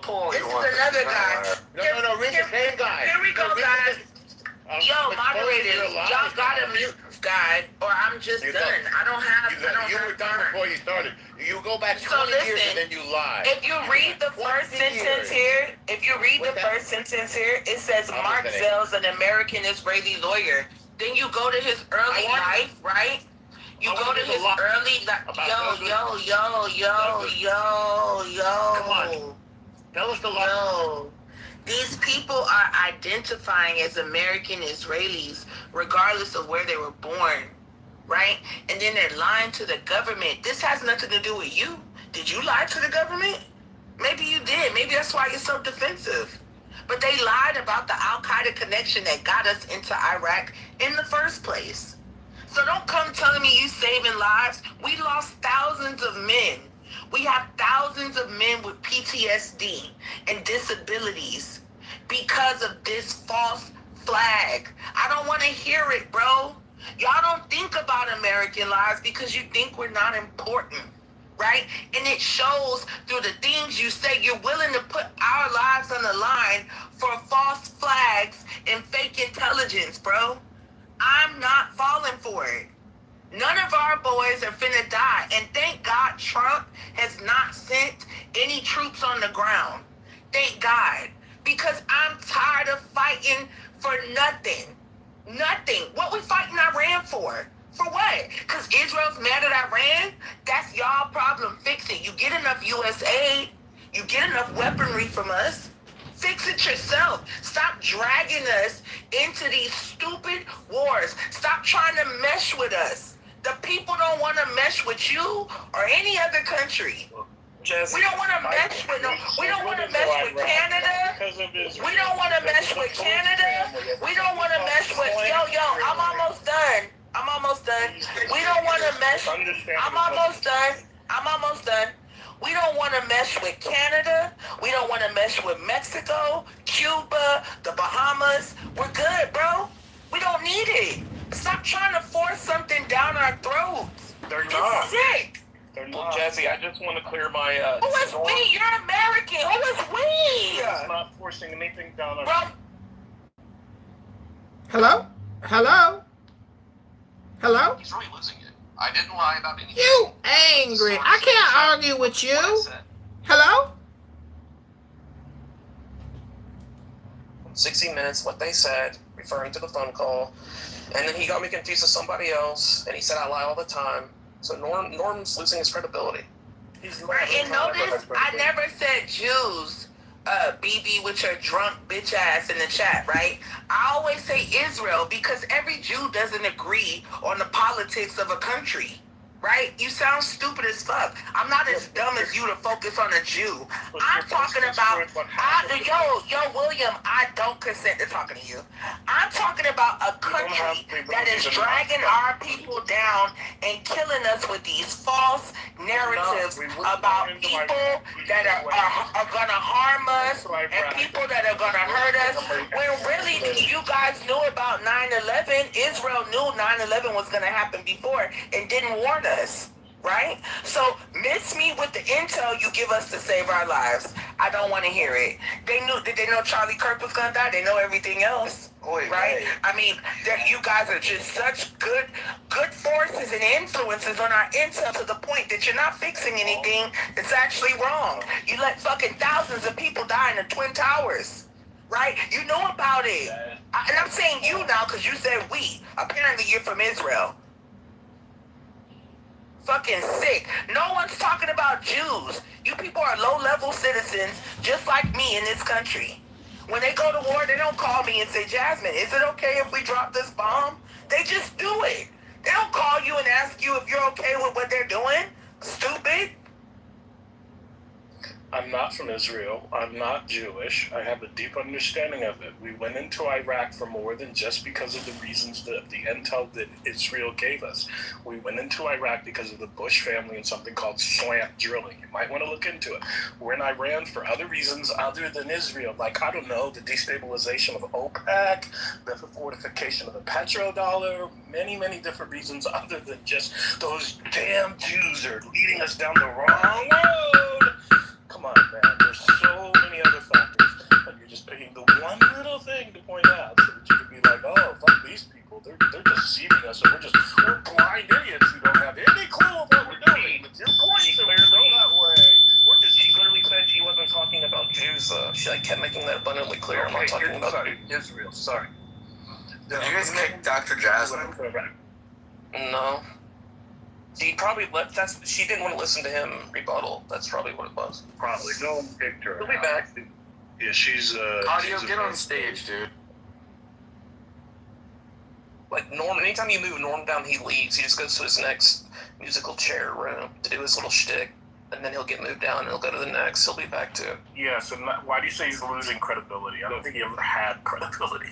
pull This you is on. another guy. No, read the same guy. Here we go, guys. Yo, moderators, y'all gotta mute this guy, or I'm just done. I don't have. You were done before you started. You go back 20 years and then you lie. If you read the first sentence here, it says Mark Zell's an American-Israeli lawyer. Then you go to his early life, right? You go to his early life. Yo. Come on. Tell us the law. Yo. These people are identifying as American Israelis, regardless of where they were born, right? And then they're lying to the government. This has nothing to do with you. Did you lie to the government? Maybe you did. Maybe that's why you're so defensive. But they lied about the Al-Qaeda connection that got us into Iraq in the first place. So don't come telling me you saving lives. We lost thousands of men. We have thousands of men with PTSD and disabilities because of this false flag. I don't want to hear it, bro. Y'all don't think about American lives because you think we're not important, right? And it shows through the things you say. You're willing to put our lives on the line for false flags and fake intelligence, bro. I'm not falling for it. None of our boys are finna die. And thank God Trump has not sent any troops on the ground. Thank God. Because I'm tired of fighting for nothing. Nothing. What we fighting Iran for? For what? Because Israel's mad at Iran? That's y'all problem. Fix it. You get enough US aid. You get enough weaponry from us. Fix it yourself. Stop dragging us into these stupid wars. Stop trying to mesh with us. The people don't want to mesh with you or any other country. Jesse, we don't want to mesh with we don't want to mesh with Canada. We don't want to mesh with Canada. We don't want to mesh with yo. I'm almost done. We don't want to mesh. I'm almost done. We don't want to mesh with Canada. We don't want to mesh with Mexico, Cuba, the Bahamas. We're good, bro. We don't need it. Stop trying to force something down our throats. They're not. It's sick. They're not. Jesse, I just want to clear my... Who is we? You're American. Who is we? It's not forcing anything down our... Bro. Hello? He's really losing it. I didn't lie about anything. You angry. I can't argue with you. Hello? 60 Minutes, what they said, referring to the phone call. And then he got me confused with somebody else, and he said I lie all the time. So Norm's losing his credibility. Right, and notice I never said Jews, BB, with your drunk bitch ass in the chat, right? I always say Israel because every Jew doesn't agree on the politics of a country. Right? You sound stupid as fuck. I'm not as dumb as you to focus on a Jew. I'm talking about, yo, William, I don't consent to talking to you. I'm talking about a country that is dragging our people down and killing us with these false narratives about people that are going to harm us and people that are going to hurt us. When really you guys knew about 9/11, Israel knew 9/11 was going to happen before and didn't warn us, right? So miss me with the intel you give us to save our lives. I don't want to hear it. Did they know Charlie Kirk was gonna die? They know everything else, right? I mean, you guys are just such good forces and influences on our intel to the point that you're not fixing anything that's actually wrong. You let fucking thousands of people die in the Twin Towers, right? You know about it. And I'm saying you now because you said we. Apparently you're from Israel. Fucking sick. No one's talking about Jews. You people are low-level citizens just like me in this country. When they go to war, they don't call me and say, Jasmine, is it okay if we drop this bomb? They just do it. They don't call you and ask you if you're okay with what they're doing. Stupid. I'm not from Israel. I'm not Jewish. I have a deep understanding of it. We went into Iraq for more than just because of the reasons that the intel that Israel gave us. We went into Iraq because of the Bush family and something called slant drilling. You might want to look into it. We're in Iran for other reasons other than Israel, like, I don't know, the destabilization of OPEC, the fortification of the petrodollar, many, many different reasons other than just those damn Jews are leading us down the wrong road. Come on, man. There's so many She like kept making that abundantly clear. I'm not talking about Israel. Sorry. Did you guys kick Dr. Jasmine? no. She probably left. She didn't want to listen to him rebuttal. That's probably what it was. Probably. No one picked her. She'll be back. Yeah, she's Audio, she's get on stage, dude. Like Norm, anytime you move Norm down, he leaves. He just goes to his next musical chair room to do his little shtick, and then he'll get moved down and he'll go to the next. He'll be back too. Yeah, so why do you say he's losing credibility? I don't think he ever had credibility.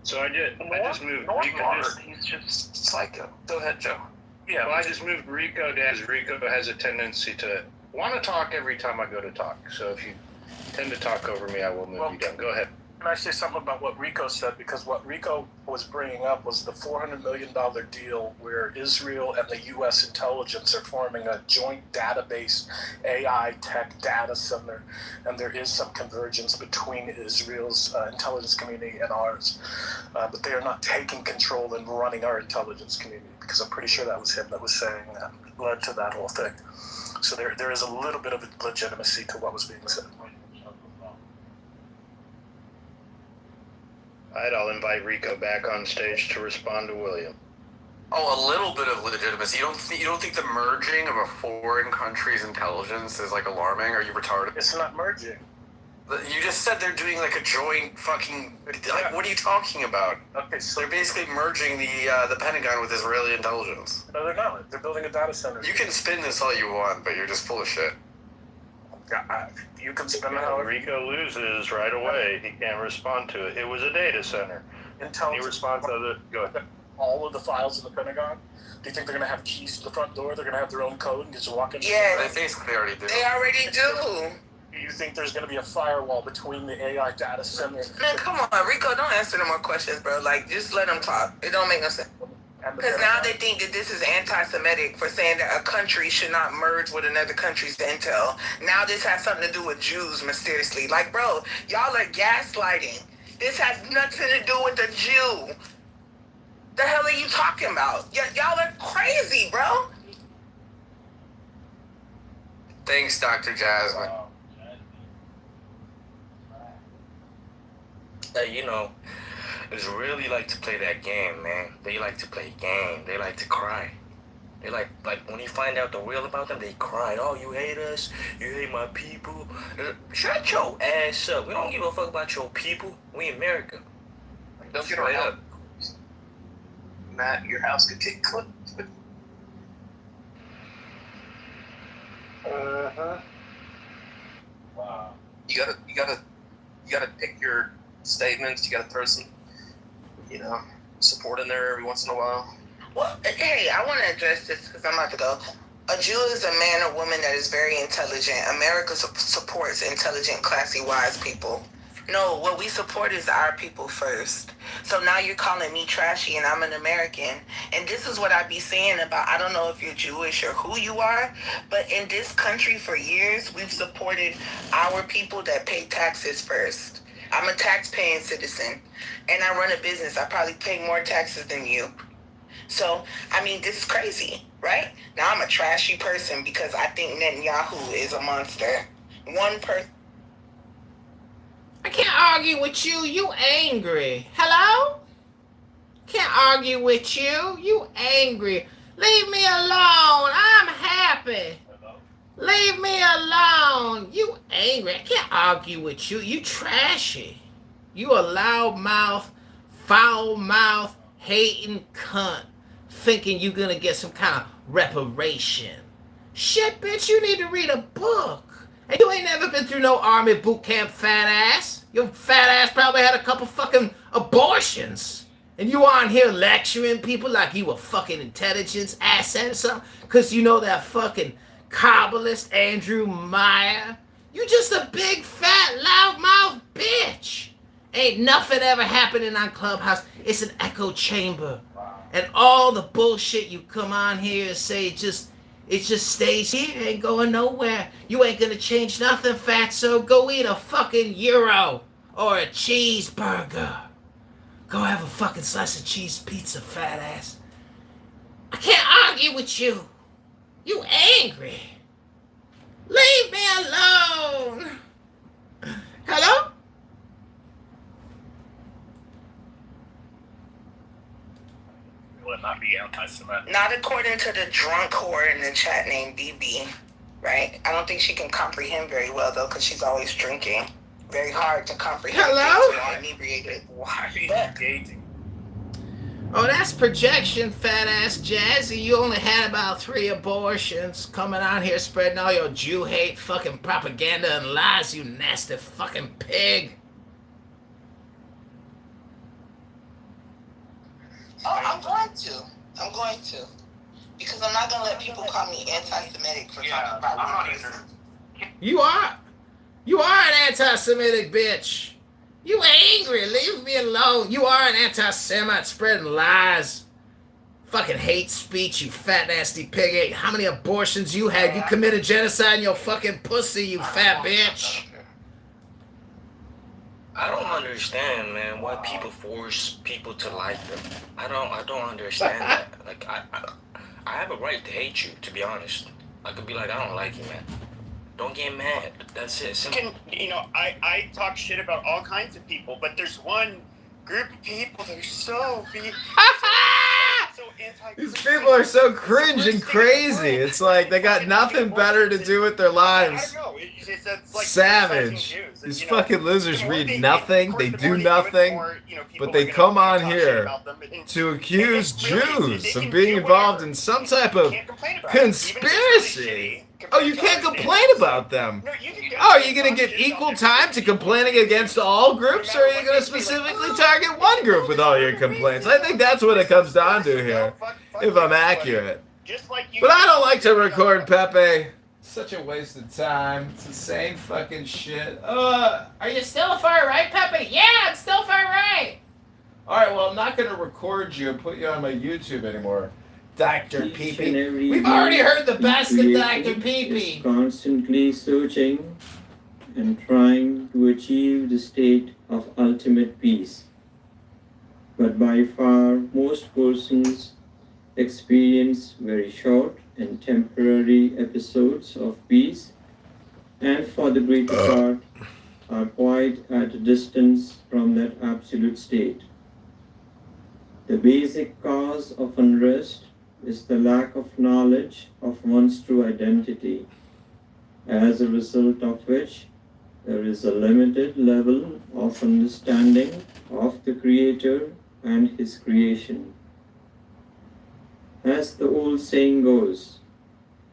So I just moved Norm's Rico. hard. He's just psycho. Go ahead, Joe. Yeah, Well, I just moved Rico down. Rico has a tendency to want to talk every time I go to talk. So if you tend to talk over me, I will move you down. Go ahead. Can I say something about what Rico said? Because what Rico was bringing up was the $400 million deal where Israel and the U.S. intelligence are forming a joint database AI tech data center, and there is some convergence between Israel's intelligence community and ours. But they are not taking control and running our intelligence community, because I'm pretty sure that was him that was saying that led to that whole thing. So there is a little bit of legitimacy to what was being said. All right, I'll invite Rico back on stage to respond to William. Oh, a little bit of legitimacy. You don't think the merging of a foreign country's intelligence is like alarming? Are you retarded? It's not merging. You just said they're doing like a joint fucking. Like, what are you talking about? Okay, so They're basically merging the Pentagon with Israeli intelligence. no, they're not. They're building a data center. You can spin this all you want, but you're just full of shit. You can spend Now, however Rico loses right away. He can't respond to it. It was a data center. He intelligence. responds to it. Go ahead. All of the files in the Pentagon. Do you think they're going to have keys to the front door? They're going to have their own code and just walk in? Yeah, They basically already do. they already do. Do you think there's going to be a firewall between the AI data center Man, come on, Rico, don't answer no more questions, bro. Like, just let them talk. It don't make no sense. and the Because now Pentagon? they think that this is anti-Semitic for saying that a country should not merge with another country's intel. Now this has something to do with Jews, mysteriously. Like, bro, y'all are gaslighting. This has nothing to do with the Jew. The hell are you talking about? Y'all are crazy, bro. Thanks, Dr. Jasmine. You know, it's really like to play that game, man. They like to play game. They like to cry. They like when you find out the real about them, they cry. Oh, you hate us. You hate my people. Shut your ass up. We don't give a fuck about your people. We America. Like, don't get Straight around. up. Matt, your house could get clipped. Wow. You gotta pick your statements. You gotta throw some, support in there every once in a while. Well, hey, I want to address this because I'm about to go. A Jew is a man or woman that is very intelligent. America supports intelligent, classy, wise people. No, what we support is our people first. So now you're calling me trashy and I'm an American. And this is what I be saying about, I don't know if you're Jewish or who you are, but in this country for years, we've supported our people that pay taxes first. I'm a tax-paying citizen and I run a business. I probably pay more taxes than you. So, I mean, this is crazy, right? Now I'm a trashy person because I think Netanyahu is a monster. One person. I can't argue with you. You angry. Hello? Can't argue with you. You angry. Leave me alone. I'm happy. Leave me alone. You angry. I can't argue with you. You trashy. You a loudmouth, foul-mouth, hating cunt. Thinking you're gonna get some kind of reparation. Shit, bitch, you need to read a book. And you ain't never been through no army boot camp, fat ass. Your fat ass probably had a couple fucking abortions. And you on here lecturing people like you a fucking intelligence asset or something. Cause you know that fucking Kabbalist Andrew Meyer. You just a big fat loudmouth bitch. Ain't nothing ever happening on Clubhouse. It's an echo chamber. And all the bullshit you come on here and say it just stays here, ain't going nowhere. You ain't gonna change nothing, fatso. Go eat a fucking gyro or a cheeseburger. Go have a fucking slice of cheese pizza, fat ass. I can't argue with you. You angry. Leave me alone. Hello? not be anti-Semitic. Not according to the drunk whore in the chat named BB, right? I don't think she can comprehend very well, though, because she's always drinking. Very hard to comprehend. Hello? things while inebriated. Why are you But- engaging? Oh, that's projection, fat ass Jazzy. You only had about 3 abortions. Coming out here spreading all your Jew hate, fucking propaganda and lies, you nasty fucking pig. Oh, I'm going to. Because I'm not going to let people call me anti-Semitic for talking about racism. You are an anti-Semitic bitch. You angry. Leave me alone. You are an anti-Semite spreading lies. Fucking hate speech, you fat nasty pig. How many abortions you had? You committed genocide in your fucking pussy, you fat bitch. I don't understand, man, why people force people to like them. I don't understand that. Like, I have a right to hate you, to be honest. I could be like, I don't like you, man. Don't get mad. That's it. Simple. I talk shit about all kinds of people, but there's one group of people that are so anti. These people are so cringe and crazy. It's like they got nothing better to do with their lives. I don't know. It's like Savage. Jews. These And, fucking losers read of nothing. course, They the do more do it, nothing. the more, people But are they gonna come on talk shit here about them. And to accuse it's really- Jews they of can being do involved whatever. in some You type of can't complain about it. Even if it's really conspiracy. shitty, Oh, you compared to can't other complain things. about them. No, you can Oh, are you gonna talk get shit equal about time them. to complaining against all groups, or are you gonna specifically target one group with all your complaints? I think that's what it comes down to here, if I'm accurate. Just like you. But I don't like to record, Pepe. Such a waste of time. It's the same fucking shit. Are you still far right, Pepe? Yeah, I'm still far right. Alright, well, I'm not gonna record you and put you on my YouTube anymore, Dr. Each Peepee. and every We've day, already heard the the best of creator Dr. is Peepee. constantly searching and trying to achieve the state of ultimate peace. But by far, most persons experience very short and temporary episodes of peace, and for the greater part, are quite at a distance from that absolute state. The basic cause of unrest is the lack of knowledge of one's true identity, as a result of which there is a limited level of understanding of the Creator and His creation. As the old saying goes,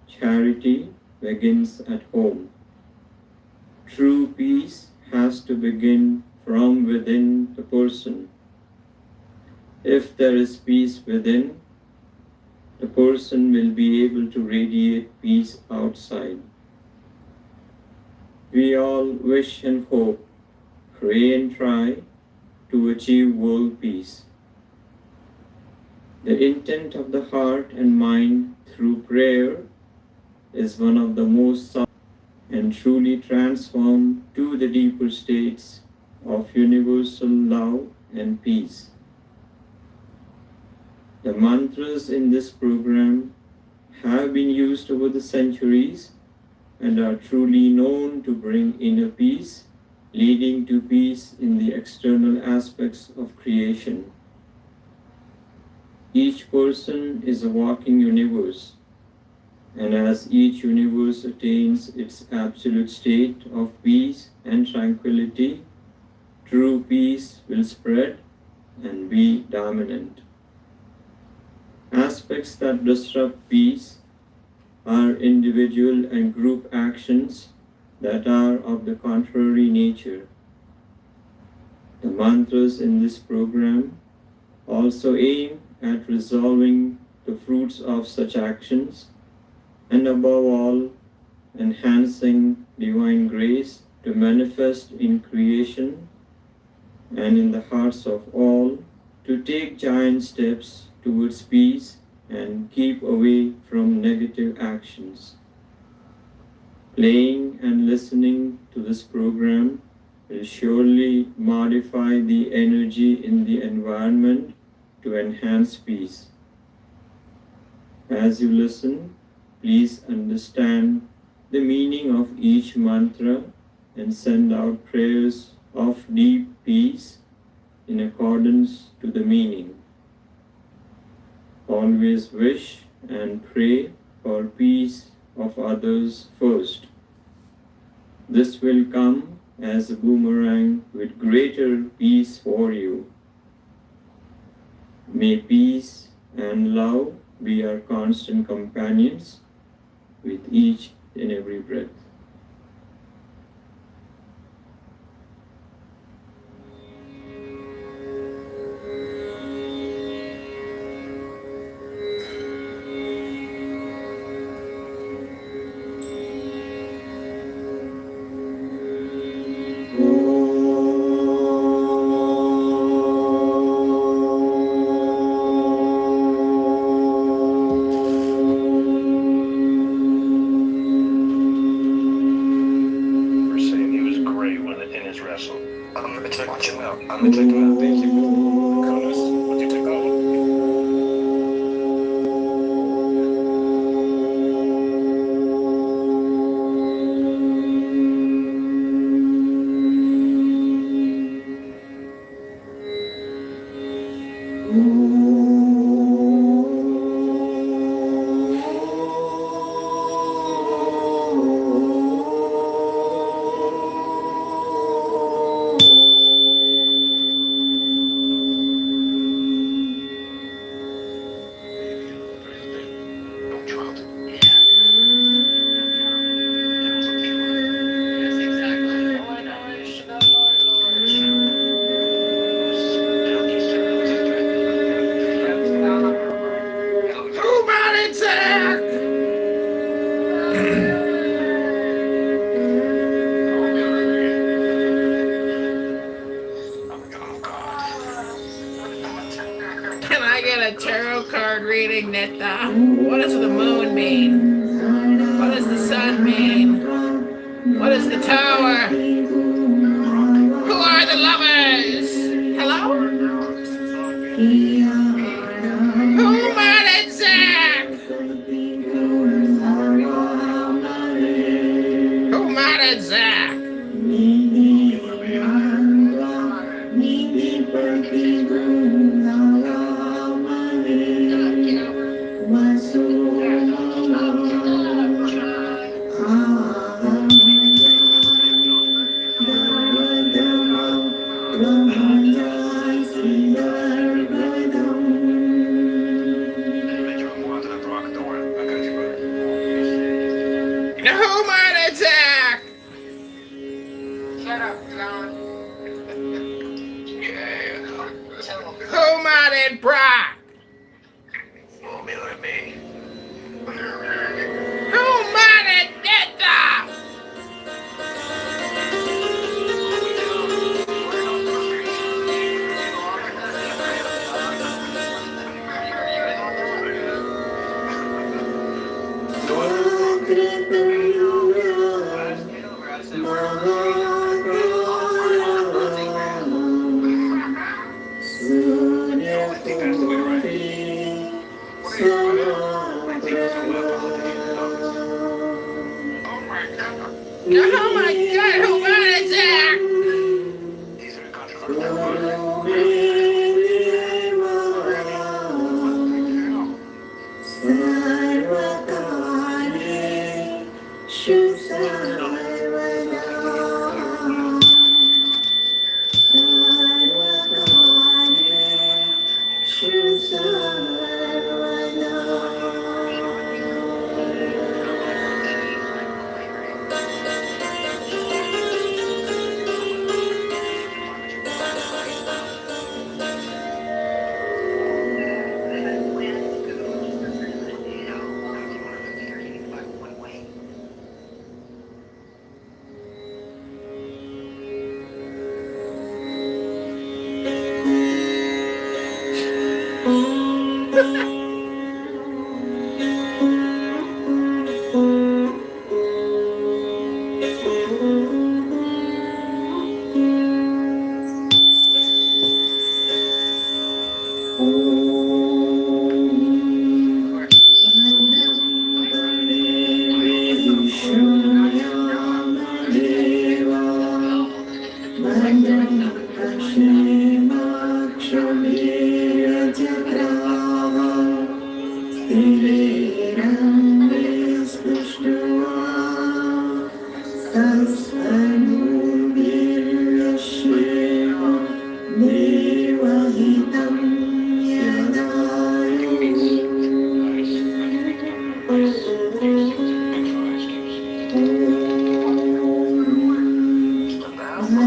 charity begins at home. True peace has to begin from within the person. If there is peace within, the person will be able to radiate peace outside. We all wish and hope, pray and try to achieve world peace. The intent of the heart and mind through prayer is one of the most subtle and truly transform to the deeper states of universal love and peace. The mantras in this program have been used over the centuries and are truly known to bring inner peace, leading to peace in the external aspects of creation. Each person is a walking universe, and as each universe attains its absolute state of peace and tranquility, true peace will spread and be dominant. Aspects that disrupt peace are individual and group actions that are of the contrary nature. The mantras in this program also aim at resolving the fruits of such actions, and above all, enhancing divine grace to manifest in creation and in the hearts of all, to take giant steps towards peace and keep away from negative actions. Playing and listening to this program will surely modify the energy in the environment to enhance peace. As you listen, please understand the meaning of each mantra and send out prayers of deep peace in accordance to the meaning. always wish and pray for peace of others first. This will come as a boomerang with greater peace for you. May peace and love be our constant companions with each and every breath. We're saying he was great when in his wrestling. I'm gonna check him out. I'm gonna check him out. Thank you. Jonas, would you take over? Who mounted Zach? Can I get a tarot card reading, Netta? What does the moon mean? What does the sun mean? What is the tower? Who are the lovers? Hello? Who mounted Zach? Who mounted Zach? Who mounted Zach? Shut up, John. Who mounted Brock? Formula me. Who mounted Netta? Oh my God, who mounted Zach?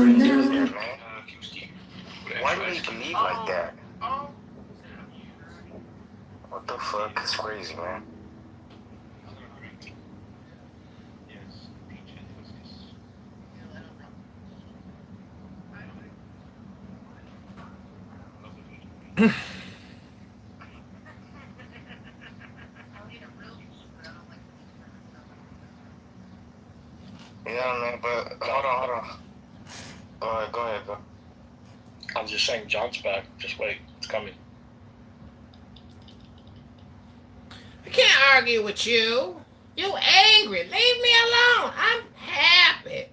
couldn't do that, man. Why do they believe like that? What the fuck? It's crazy, man. Yeah, man, but hold on. Go ahead, bro. I'm just saying, John's back. Just wait, it's coming. I can't argue with you. You angry. Leave me alone. I'm happy.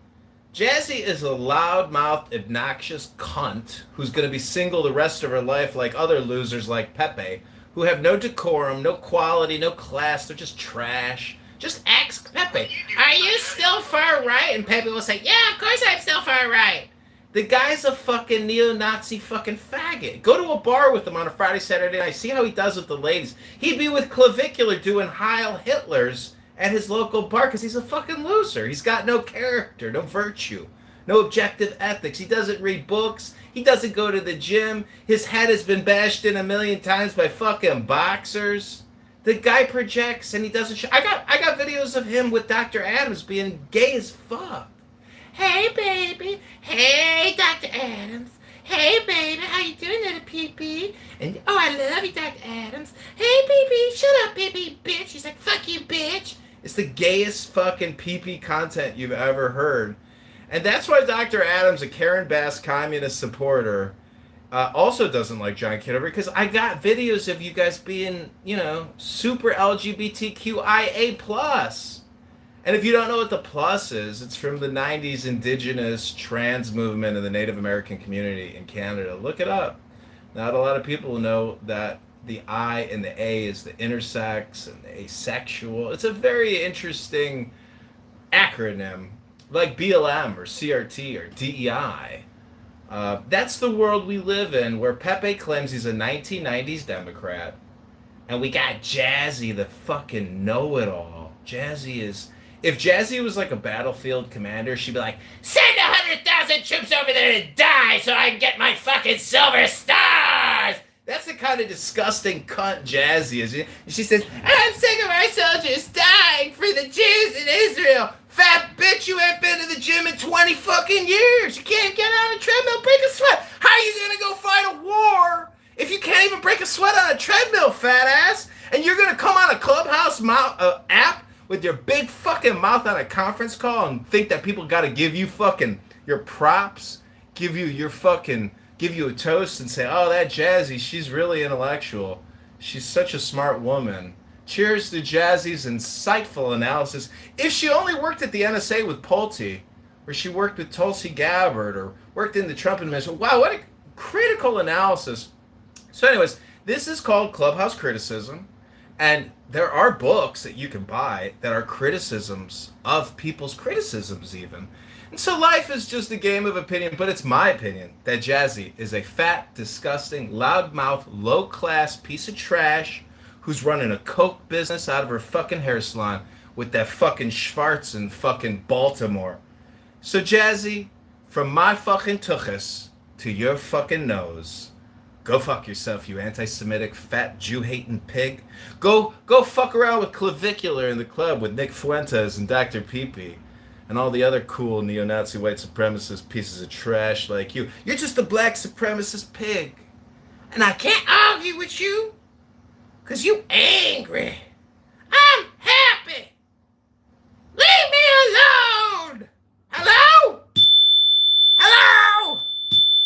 Jazzy is a loudmouthed, obnoxious cunt who's going to be single the rest of her life like other losers like Pepe, who have no decorum, no quality, no class. They're just trash. Just ask Pepe, are you still far right? And Pepe will say, yeah, of course I'm still far right. The guy's a fucking neo-Nazi fucking faggot. Go to a bar with him on a Friday, Saturday night. See how he does with the ladies. He'd be with Clavicular doing Heil Hitlers at his local bar because he's a fucking loser. He's got no character, no virtue, no objective ethics. He doesn't read books. He doesn't go to the gym. His head has been bashed in 1,000,000 times by fucking boxers. The guy projects and he doesn't I got videos of him with Dr. Adams being gay as fuck. Hey, baby. Hey, Dr. Adams. Hey, baby. How you doing, little pee-pee? And, oh, I love you, Dr. Adams. Hey, pee-pee. Shut up, pee-pee, bitch. He's like, fuck you, bitch. It's the gayest fucking pee-pee content you've ever heard. And that's why Dr. Adams, a Karen Bass communist supporter, also doesn't like John Kitover, because I got videos of you guys being, super LGBTQIA+. And if you don't know what the plus is, it's from the 90s indigenous trans movement of the Native American community in Canada. Look it up. Not a lot of people know that the I and the A is the intersex and the asexual. It's a very interesting acronym, like BLM or CRT or DEI. That's the world we live in, where Pepe claims he's a 1990s Democrat, and we got Jazzy, the fucking know-it-all. Jazzy is... If Jazzy was like a battlefield commander, she'd be like, send 100,000 troops over there to die so I can get my fucking silver stars! That's the kind of disgusting cunt Jazzy is. She says, I'm sick of our soldiers dying for the Jews in Israel. Fat bitch, you ain't been to the gym in 20 fucking years. You can't get on a treadmill, break a sweat. How are you gonna go fight a war if you can't even break a sweat on a treadmill, fat ass? And you're gonna come on a Clubhouse app with your big fucking mouth on a conference call and think that people gotta give you fucking your props, give you a toast and say, oh, that Jazzy, she's really intellectual. She's such a smart woman. Cheers to Jazzy's insightful analysis. If she only worked at the NSA with Pulte, or she worked with Tulsi Gabbard, or worked in the Trump administration, wow, what a critical analysis. So anyways, this is called Clubhouse Criticism, and there are books that you can buy that are criticisms of people's criticisms even. And so life is just a game of opinion, but it's my opinion that Jazzy is a fat, disgusting, loudmouth, low-class piece of trash who's running a coke business out of her fucking hair salon with that fucking Schwartz in fucking Baltimore. So Jazzy, from my fucking tuchus to your fucking nose, go fuck yourself, you anti-Semitic, fat, Jew-hating pig. Go fuck around with Clavicular in the club with Nick Fuentes and Dr. Pee-Pee and all the other cool neo-Nazi white supremacist pieces of trash like you. You're just a black supremacist pig. And I can't argue with you, because you angry. I'm happy. Leave me alone. Hello? Hello?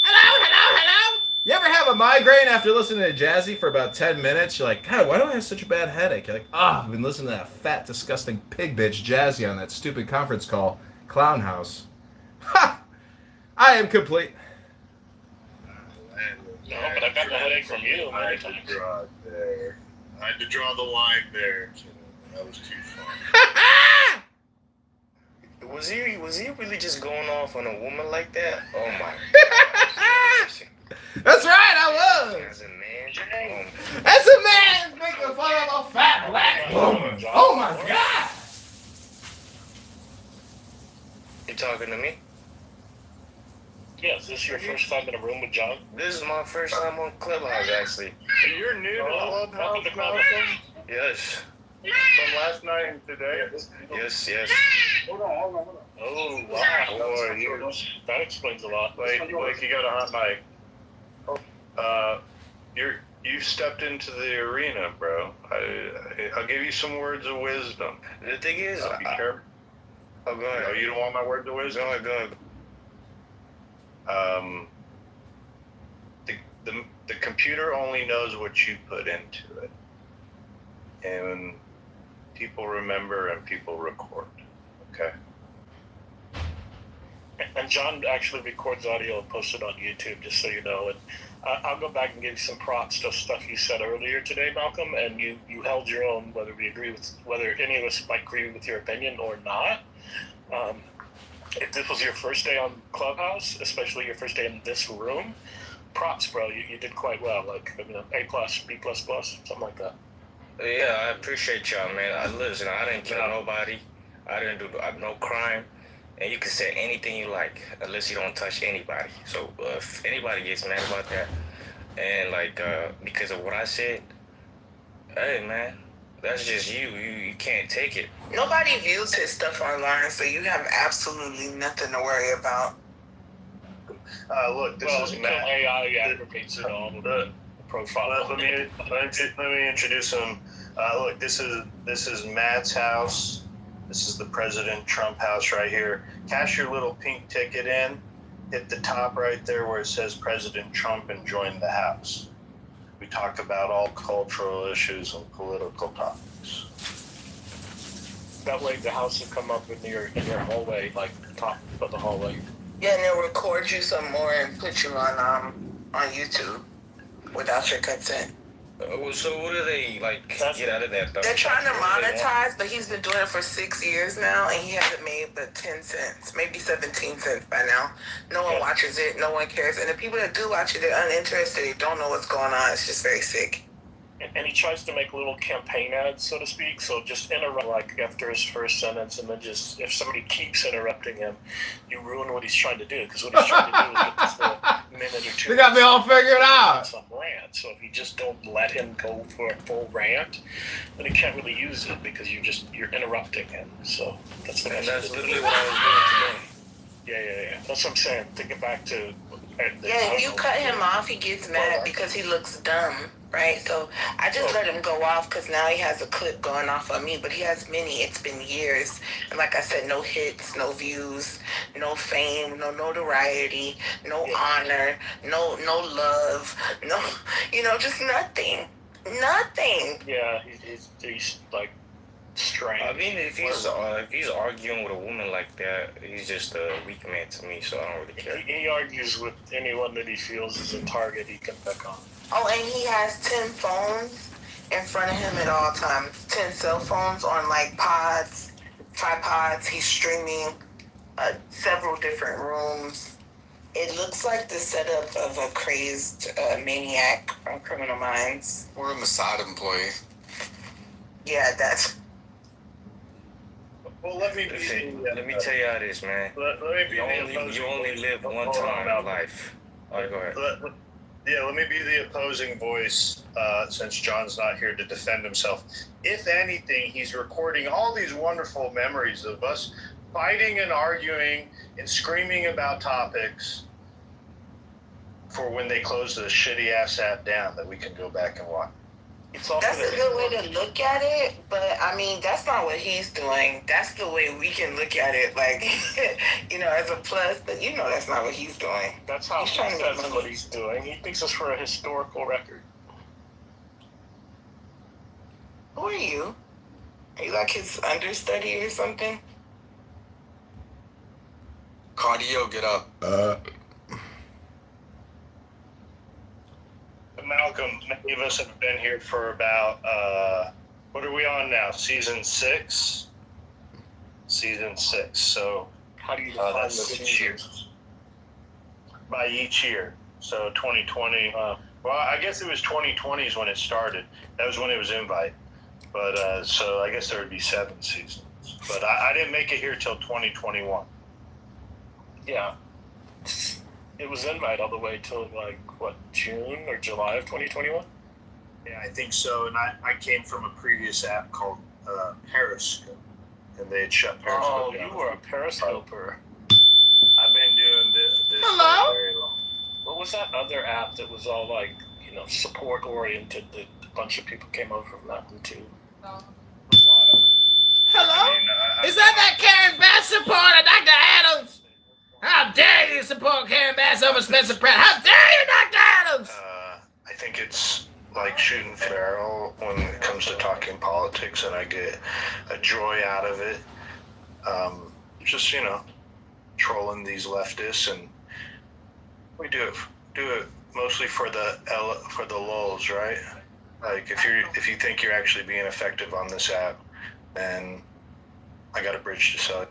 Hello? You ever have a migraine after listening to Jazzy for about 10 minutes? You're like, God, why do I have such a bad headache? You're like, I've been listening to that fat, disgusting pig bitch Jazzy on that stupid conference call, Clown House. Ha! I am complete. No, but I got the headache from you. I had to draw it there. I had to draw the line there. That was too far. Was he really just going off on a woman like that? Oh my. That's right, I was. As a man. As a man making fun of a fat black woman. Oh my God. You talking to me? Yeah, is this your first time in a room with John? This is my first time on Clubhouse, actually. You're new to Welcome Clubhouse, to Clubhouse. Malcolm? Yes. From last night and today? Yes, yes. Hold on. Oh, wow. Boy, That explains a lot. Blake, you got a hot mic. You've stepped into the arena, bro. I'll give you some words of wisdom. The thing is, Be careful. oh, go ahead. No, you don't want my words of Go wisdom? ahead, go ahead. The computer only knows what you put into it, and people remember and people record. Okay. And John actually records audio and posts it on YouTube, just so you know. And I'll go back and give you some props to stuff you said earlier today, Malcolm. And you held your own, whether any of us might agree with your opinion or not. If this was your first day on Clubhouse, especially your first day in this room, props, bro. You did quite well. Like, A+, B++, something like that. Yeah, I appreciate y'all, man. Listen, I didn't kill nobody. I didn't do no crime. And you can say anything you like, unless you don't touch anybody. So if anybody gets mad about that, and because of what I said, hey, man, that's just you. You can't take it. Nobody views his stuff online, so you have absolutely nothing to worry about. Look, this is Matt. AI aggravates it all. The profile. Let me introduce him. Look, this is Matt's house. This is the President Trump house right here. Cash your little pink ticket in. Hit the top right there where it says President Trump and join the house. We talk about all cultural issues and political topics. That way the house will come up in your hallway, like the top of the hallway. Yeah, and they'll record you some more and put you on YouTube without your consent. So what do they get out of that, though? They're trying to monetize, but he's been doing it for 6 years now, and he hasn't made but 10 cents, maybe 17 cents by now. No one watches it. No one cares. And the people that do watch it, they're uninterested. They don't know what's going on. It's just very sick. And he tries to make little campaign ads, so to speak. So just interrupt after his first sentence, and then just if somebody keeps interrupting him, you ruin what he's trying to do. Because what he's trying to do is get this little minute or two. They got me all figured out. Some rant. So if you just don't let him go for a full rant, then he can't really use it because you're interrupting him. So that's literally what I was doing today. Yeah. That's what I'm saying. Think it back to. If you cut him off, he gets mad because he looks dumb. Right, so I just let him go off because now he has a clip going off on me, but he has many. It's been years, and like I said, no hits, no views, no fame, no notoriety, no honor, no love, no, just nothing. Yeah, he's like strange. I mean, if he's arguing with a woman like that, he's just a weak man to me, so I don't really care. He argues with anyone that he feels is a target he can pick on. Oh, and he has 10 phones in front of him at all times. 10 cell phones on tripods. He's streaming several different rooms. It looks like the setup of a crazed maniac from Criminal Minds. Or a Mossad employee. Yeah, that's... Well, let me tell you how it is, man. You only live one time in life. All right, go ahead. Let me be the opposing voice since John's not here to defend himself. If anything, he's recording all these wonderful memories of us fighting and arguing and screaming about topics for when they close the shitty ass app down that we can go back and watch. That's a good way to look at it, but I mean, that's not what he's doing. That's the way we can look at it, as a plus, but that's not what he's doing. That's how he says what he's doing. He thinks it's for a historical record. Who are you? Are you like his understudy or something? Cardio, get up. Malcolm, many of us have been here for about, what are we on now? Season 6? Season 6. So, how do you define the season? By each year. So 2020. Well, I guess it was 2020 is when it started. That was when it was invite. But so I guess there would be 7 seasons. But I didn't make it here till 2021. Yeah. It was invite all the way till June or July of 2021. Yeah, I think so. And I came from a previous app called Periscope, and they had shut Periscope Oh, down. you were a Periscoper. I've been doing this Hello? for very long. What was that other app that was all support oriented? That a bunch of people came over from that one too. A lot of them. Hello? I mean, Is that Karen Bass supporter, Dr. Adams? How dare you support Karen Bass over Spencer Pratt? How dare you, Dr. Adams? I think it's like shooting barrel when it comes to talking politics, and I get a joy out of it. Just trolling these leftists, and we do it mostly for the lulz, right? Like if you think you're actually being effective on this app, then I got a bridge to sell.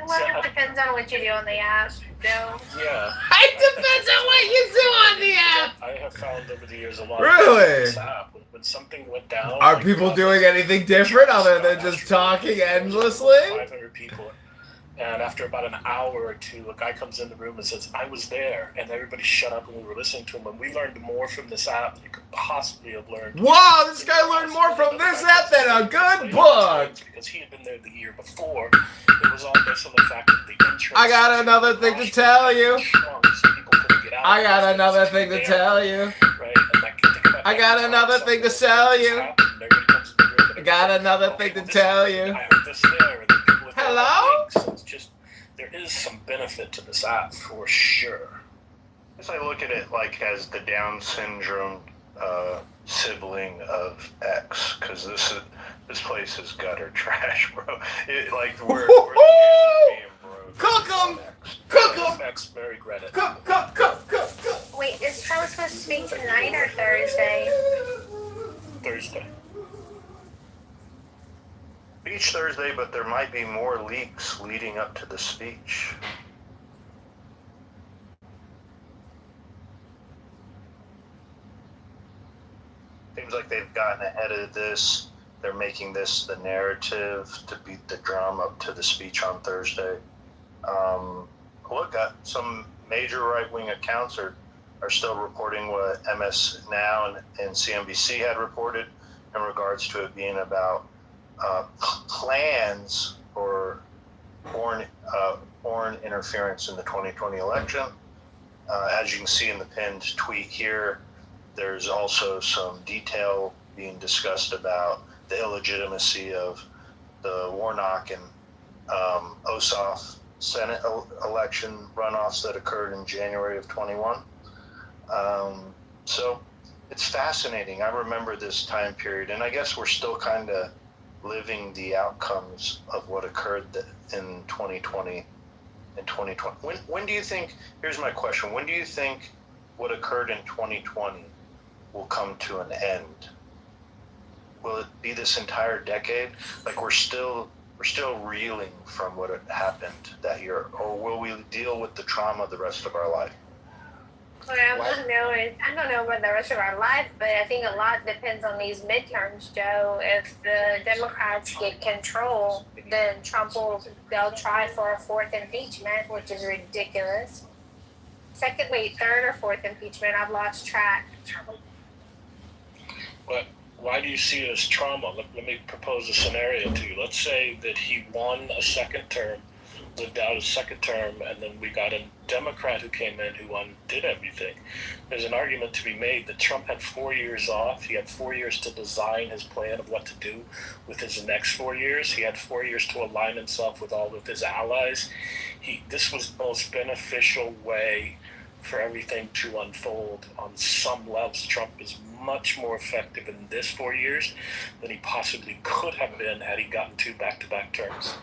Well, it depends on what you do on the app, Joe. Yeah. It depends on what you do on the app. I have found over the years a lot Really? of this app. When something went down. Are people doing anything different other than just talking endlessly? 500 people. And after about an hour or two, a guy comes in the room and says, I was there. And everybody shut up and we were listening to him. And we learned more from this app than you could possibly have learned. Wow, this guy learned more from this app than a good book. Because he had been there the year before. It was all based on the fact that the entrance. I got another thing to tell you. I got another thing to tell you. I got another thing to tell you. I got another thing to tell you. I heard this there. Hello? It's just, there is some benefit to this app for sure. Guess I look at it like as the Down syndrome sibling of X, because this place is gutter trash, bro. We're the users being broke. Cook 'em! Cook 'em! X very regret it. Cook. Wait, is Trump supposed to speak tonight or Thursday? Thursday. Speech Thursday, but there might be more leaks leading up to the speech. Seems like they've gotten ahead of this. They're making this the narrative to beat the drum up to the speech on Thursday. Look, some major right-wing accounts are still reporting what MS Now and CNBC had reported in regards to it being about plans for foreign interference in the 2020 election. As you can see in the pinned tweet here, there's also some detail being discussed about the illegitimacy of the Warnock and Ossoff Senate election runoffs that occurred in January of 21. So it's fascinating. I remember this time period, and I guess we're still kind of living the outcomes of what occurred in 2020 and 2020. When do you think, here's my question, when do you think what occurred in 2020 will come to an end? Will it be this entire decade? Like we're still reeling from what had happened that year, or will we deal with the trauma the rest of our life? Well, I don't know about the rest of our life, but I think a lot depends on these midterms, Joe. If the Democrats get control, then they'll try for a fourth impeachment, which is ridiculous. Third or fourth impeachment, I've lost track. But why do you see it as trauma? Let me propose a scenario to you. Let's say that he won a second term, lived out a second term, and then we got a Democrat who came in who undid everything. There's an argument to be made that Trump had 4 years off. He had 4 years to design his plan of what to do with his next 4 years. He had 4 years to align himself with all of his allies. This was the most beneficial way for everything to unfold on some levels. Trump is much more effective in this 4 years than he possibly could have been had he gotten 2 back-to-back terms.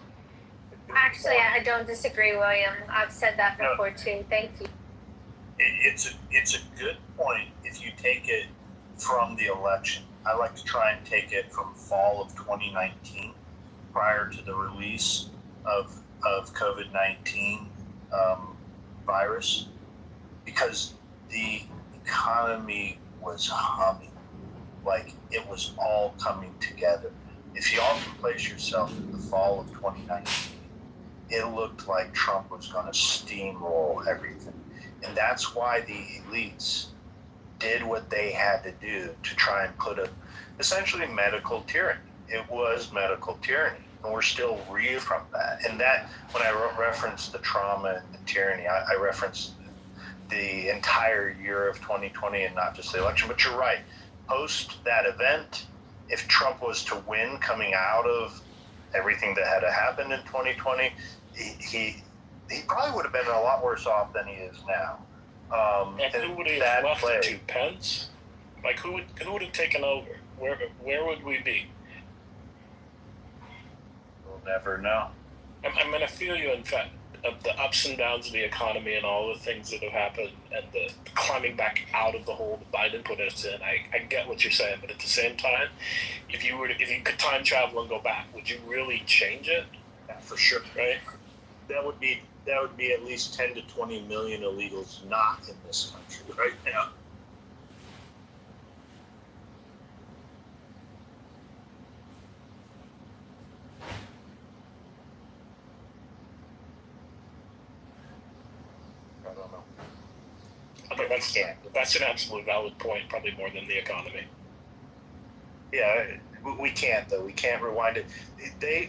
Actually, I don't disagree, William. I've said that before too. Thank you. It's a good point if you take it from the election. I like to try and take it from fall of 2019, prior to the release of COVID-19 virus, because the economy was humming, like it was all coming together. If you all can place yourself in the fall of 2019, it looked like Trump was going to steamroll everything. And that's why the elites did what they had to do to try and put essentially medical tyranny. It was medical tyranny, and we're still reeling from that. And that, when I reference the trauma and the tyranny, I reference the entire year of 2020 and not just the election. But you're right. Post that event, if Trump was to win coming out of everything that had happened in 2020, he probably would have been a lot worse off than he is now. And who would he have left it to? Pence? Like, who would have taken over? Where would we be? We'll never know. I'm going to feel you, in fact, of the ups and downs of the economy and all the things that have happened and the climbing back out of the hole that Biden put us in. I get what you're saying, but at the same time, if you could time travel and go back, would you really change it? Yeah, for sure. Right? That would be at least 10 to 20 million illegals not in this country right now. I don't know. Okay, that's an absolutely valid point, probably more than the economy. Yeah, we can't though. We can't rewind it. They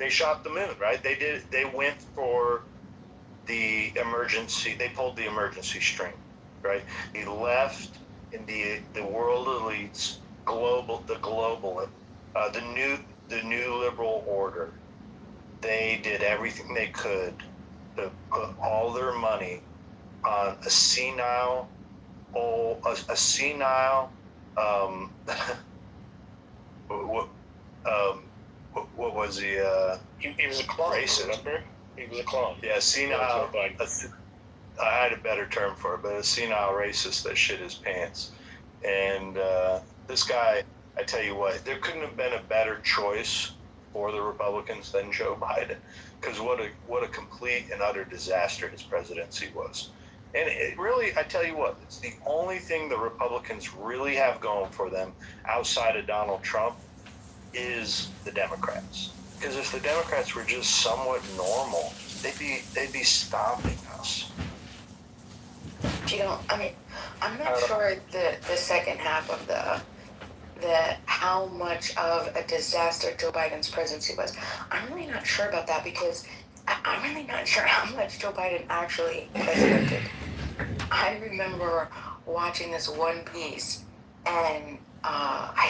shot the moon, right? They went for the emergency. They pulled the emergency string, right? He left in the world elites, the new liberal order. They did everything they could to put all their money on a senile. What was he? He was a clone, racist. Remember? He was a clone. Yeah, senile. I had a better term for it, but a senile racist that shit his pants. And this guy, I tell you what, there couldn't have been a better choice for the Republicans than Joe Biden, because what a complete and utter disaster his presidency was. And it really, I tell you what, it's the only thing the Republicans really have going for them outside of Donald Trump is the Democrats. Because if the Democrats were just somewhat normal, they'd be stomping us. You know, I mean, I'm not sure the second half of the how much of a disaster Joe Biden's presidency was. I'm really not sure about that because I'm really not sure how much Joe Biden actually presidented. I remember watching this one piece, and I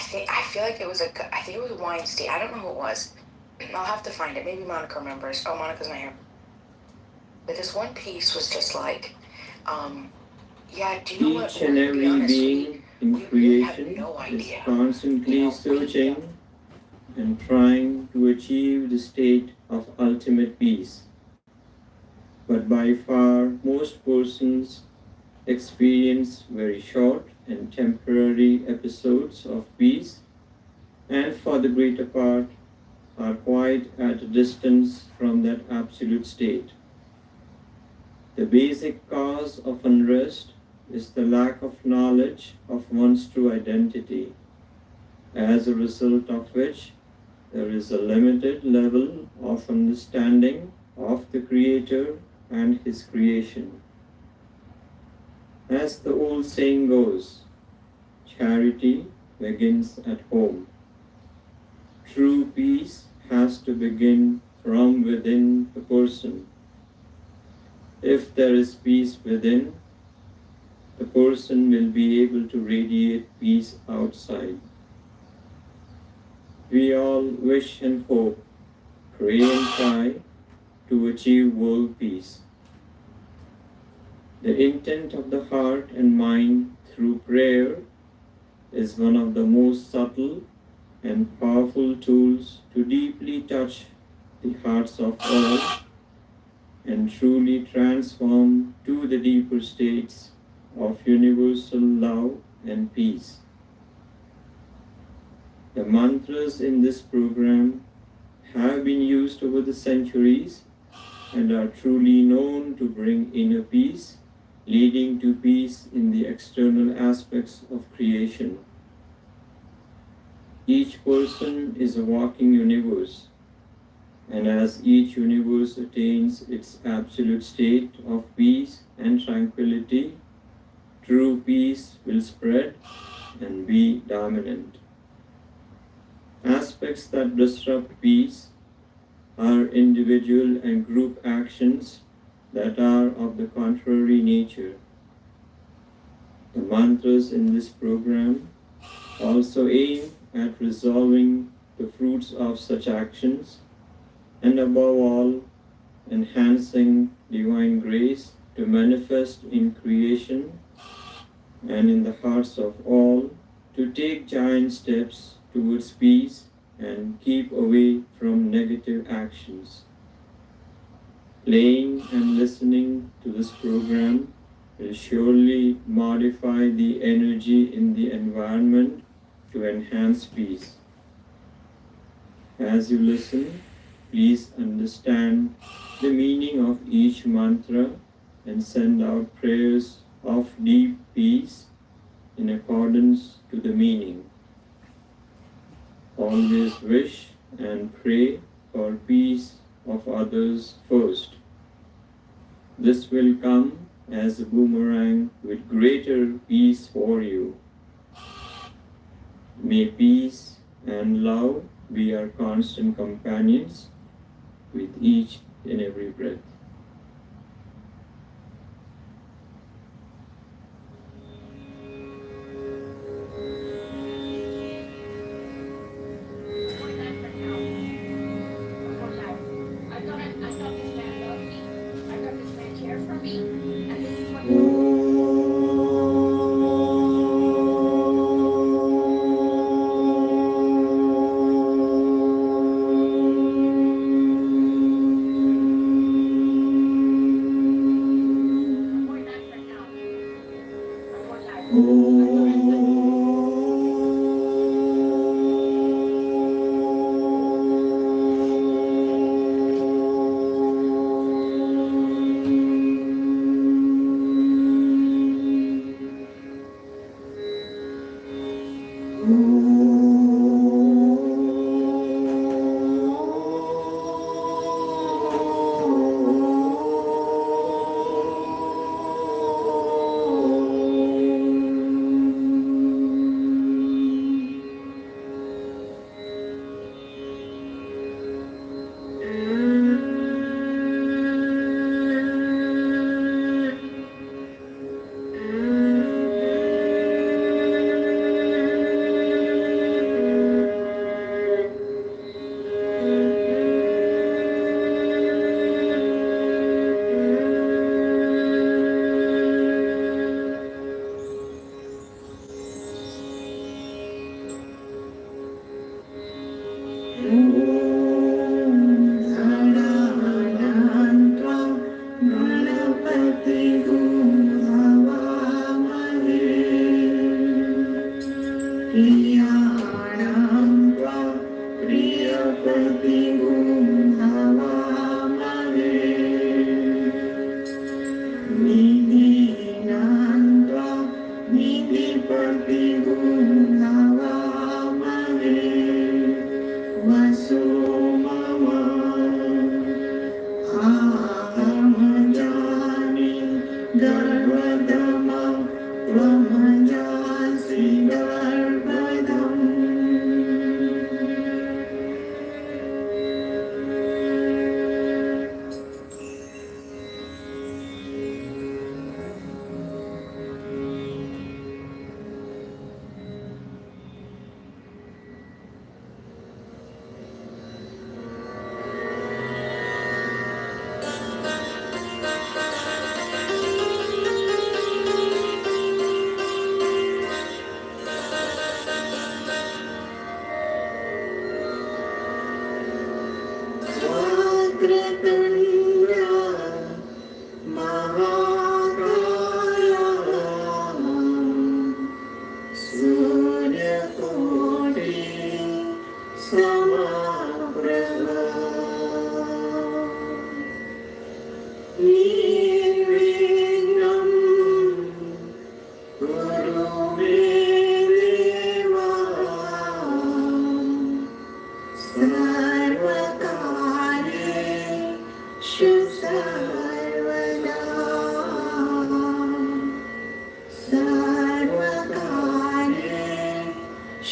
feel like it was Weinstein. I don't know who it was. I'll have to find it. Maybe Monica remembers. Oh, Monica's not here. But this one piece was just like, yeah, do you know what? Each and every being in creation is constantly searching and trying to achieve the state of ultimate peace. But by far, most persons experience very short and temporary episodes of peace, and for the greater part, are quite at a distance from that absolute state. The basic cause of unrest is the lack of knowledge of one's true identity, as a result of which there is a limited level of understanding of the Creator and His creation. As the old saying goes, charity begins at home. True peace has to begin from within the person. If there is peace within, the person will be able to radiate peace outside. We all wish and hope, pray and try to achieve world peace. The intent of the heart and mind through prayer is one of the most subtle and powerful tools to deeply touch the hearts of all and truly transform to the deeper states of universal love and peace. The mantras in this program have been used over the centuries and are truly known to bring inner peace, leading to peace in the external aspects of creation. Each person is a walking universe, and as each universe attains its absolute state of peace and tranquility, true peace will spread and be dominant. Aspects that disrupt peace are individual and group actions that are of the contrary nature. The mantras in this program also aim at resolving the fruits of such actions and above all, enhancing divine grace to manifest in creation and in the hearts of all, to take giant steps towards peace and keep away from negative actions. Playing and listening to this program will surely modify the energy in the environment to enhance peace. As you listen, please understand the meaning of each mantra and send out prayers of deep peace in accordance to the meaning. Always wish and pray for peace of others first. This will come as a boomerang with greater peace for you. May peace and love be our constant companions with each and every breath.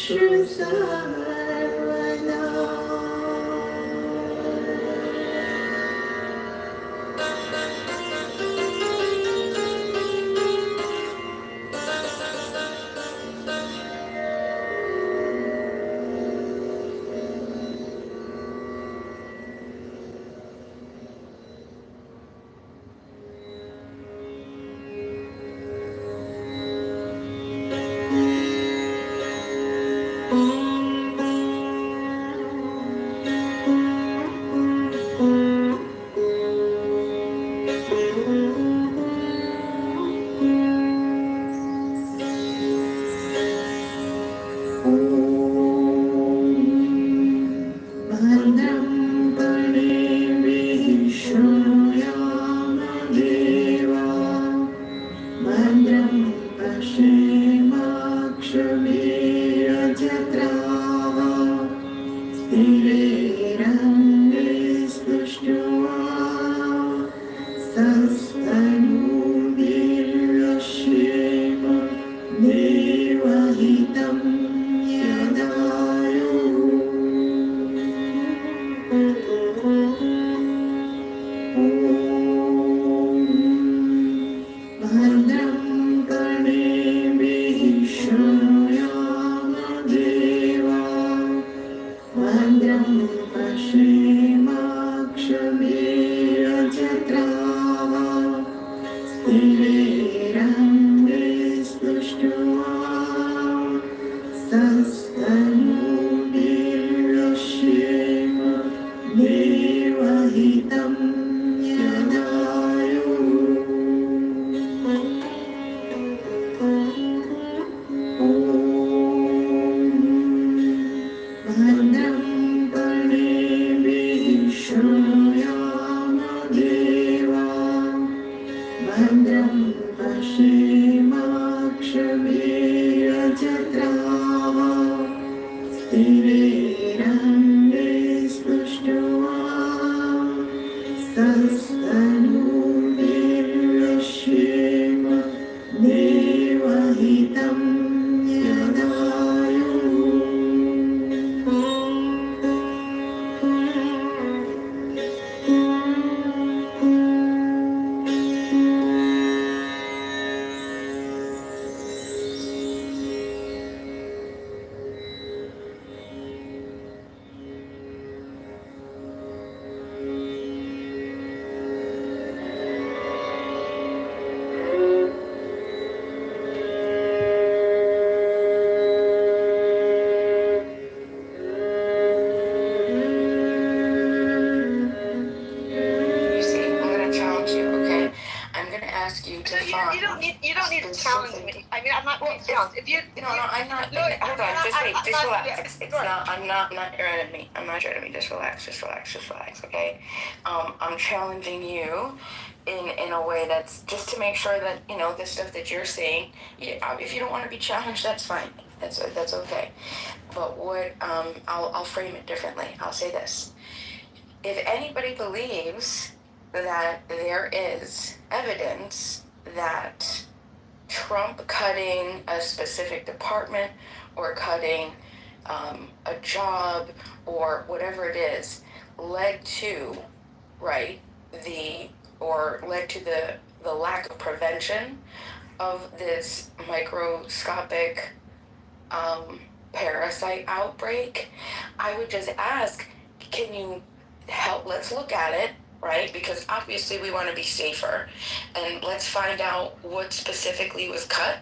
You see, I'm gonna challenge you, okay? I'm gonna ask you to No, you don't need to challenge me. I mean, I'm not being challenged. If you No, I'm not. No, Hold on, just wait. Just I'm not- relax. yeah, It's go ahead. not. I'm not your enemy. I'm not your enemy. Just relax. Just relax. Just relax. Okay. I'm challenging you in a way that's just to make sure that the stuff that you're saying. If you don't want to be challenged, that's fine. That's okay. But what I'll frame it differently. I'll say this: if anybody believes that there is evidence that Trump cutting a specific department or cutting a job or whatever it is led to the lack of prevention of this microscopic parasite outbreak, I would just ask, can you help? Let's look at it, right? Because obviously we want to be safer, and let's find out what specifically was cut,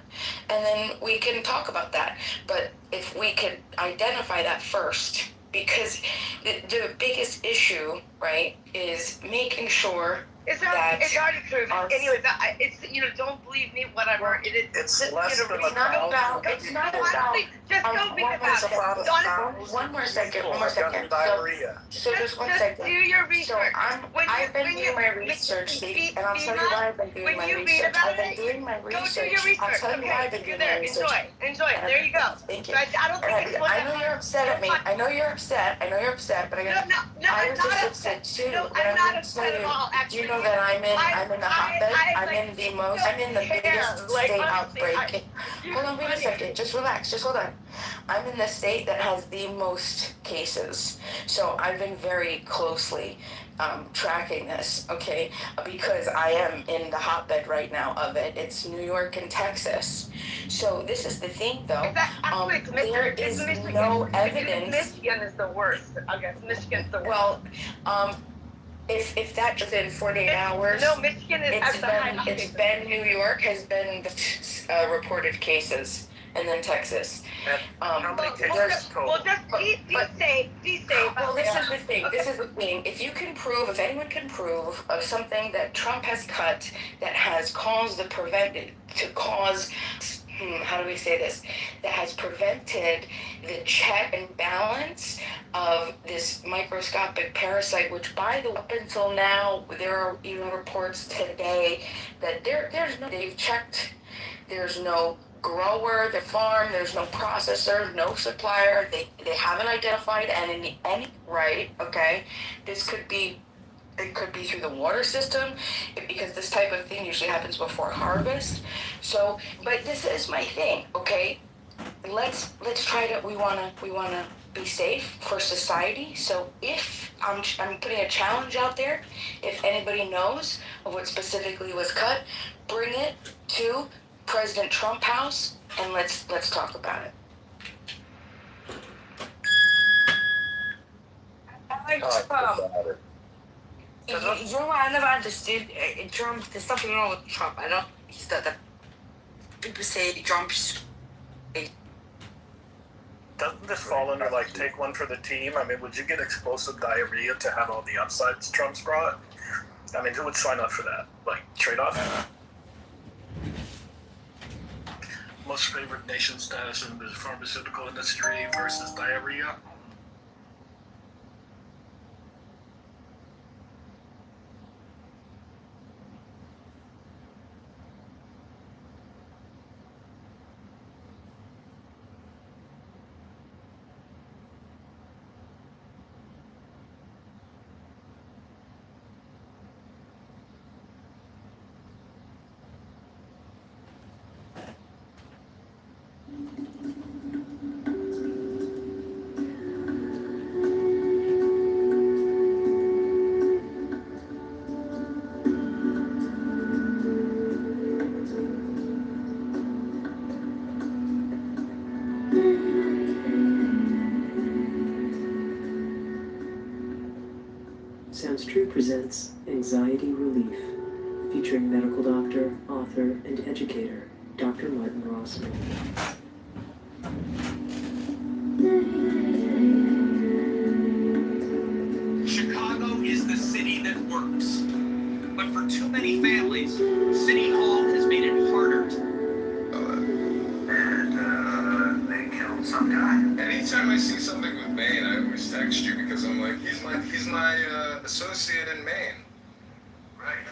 and then we can talk about that. But if we could identify that first, because the biggest issue, right, is making sure It's that already proven. our- Anyways, it's don't believe me, whatever. It's less than It's not about. Just go read about it. One more second. Diarrhea. So just one Just second. do your So research. I've been doing my research, see, and I'll tell you why I've been doing my research. I've been doing my Go do your research. research. I'll tell you why I've been You're doing my there. research. Enjoy. There you go. Thank you. But I don't think it's I know you're upset at me. I know you're upset, but I No, I I'm was not just upset. upset too. No, But I'm I'm not gonna upset tell at all. Do you Actually, know that I'm in the hotbed. I'm in the biggest state outbreak. Hold on, wait a second. Just relax. Just hold on. I'm in the state that has the most cases. So I've been very closely tracking this, okay? Because I am in the hotbed right now of it. It's New York and Texas. So this is the thing, though. There is no evidence. Michigan is the worst. I guess Michigan's the worst. Well, if that within 48 hours. No, Michigan has the highest. It's been New York has been the reported cases, and then Texas. How many cases total? Well, just be safe. Be safe. Well, this is the thing. This is the thing. If anyone can prove of something that Trump has cut that has caused how do we say this? That has prevented the check and balance of this microscopic parasite, which by the way, up until now, there are even reports today that they've checked, there's no grower, the farm, there's no processor, no supplier, they haven't identified any right, okay? It could be through the water system, because this type of thing usually happens before harvest. So, but this is my thing, okay? Let's try to. We wanna be safe for society. So if I'm putting a challenge out there, if anybody knows of what specifically was cut, bring it to President Trump House and let's talk about it. You know what I never understood? Trump, there's something wrong with Trump. I know he's that people say Trump's. Doesn't this fall under like take one for the team? I mean, would you get explosive diarrhea to have all the upsides Trump's brought? I mean, who would sign up for that? Like trade off? Most favored nation status in the pharmaceutical industry versus diarrhea. Sounds True presents Anxiety Relief, featuring medical doctor, author, and educator, Dr. Martin Rossman. Chicago is the city that works. But for too many families, City Hall has made it harder. They killed some guy. Anytime I see something with Maine, I always text you because I'm like, he's my associate in Maine. Right.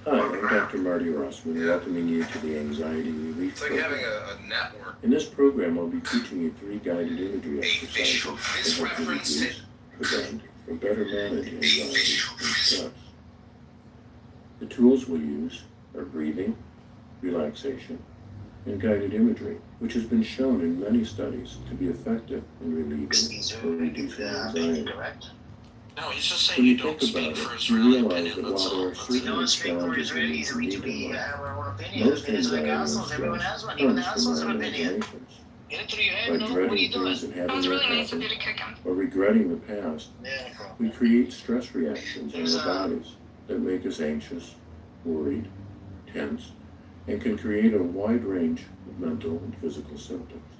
Hi, I'm Dr. Marty Rossman, welcoming you to the Anxiety Relief It's like Program. having a network. In this program, I'll be teaching you 3 guided imagery exercises This to help you reference reduce, prevent, or better manage anxiety and stress. The tools we'll use are breathing, relaxation, and guided imagery, which has been shown in many studies to be effective in relieving or reducing anxiety. No, he's just saying When you you don't think speak about for it, his you real realize opinion, that that's while there all. are certainly challenges we need to meet in life, most anxiety and stress comes from our imaginations. By dreading things that haven't yet happened, or regretting the past, we create stress reactions in our bodies that make us anxious, worried, tense, and can create a wide range of mental and physical symptoms.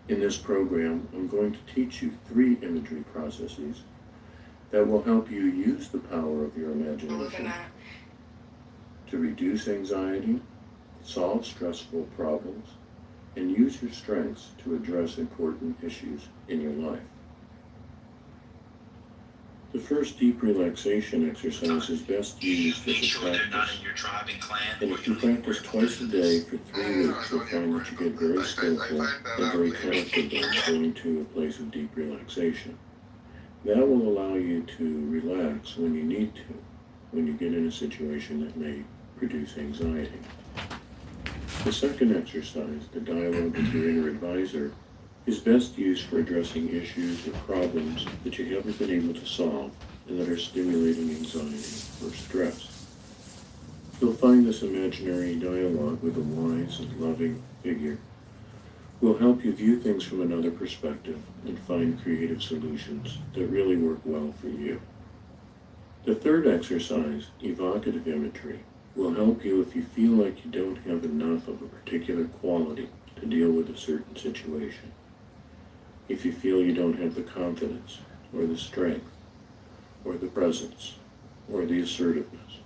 In this program, I'm going to teach you 3 imagery processes that will help you use the power of your imagination to reduce anxiety, solve stressful problems, and use your strengths to address important issues in your life. The first deep relaxation exercise is best used as a practice. And if you practice twice a day for 3 weeks, you'll find that you get very skillful and very comfortable going to a place of deep relaxation. That will allow you to relax when you need to, when you get in a situation that may produce anxiety. The second exercise, the dialogue with your inner advisor, is best used for addressing issues or problems that you haven't been able to solve and that are stimulating anxiety or stress. You'll find this imaginary dialogue with a wise and loving figure will help you view things from another perspective and find creative solutions that really work well for you. The third exercise, evocative imagery, will help you if you feel like you don't have enough of a particular quality to deal with a certain situation. If you feel you don't have the confidence, or the strength, or the presence, or the assertiveness,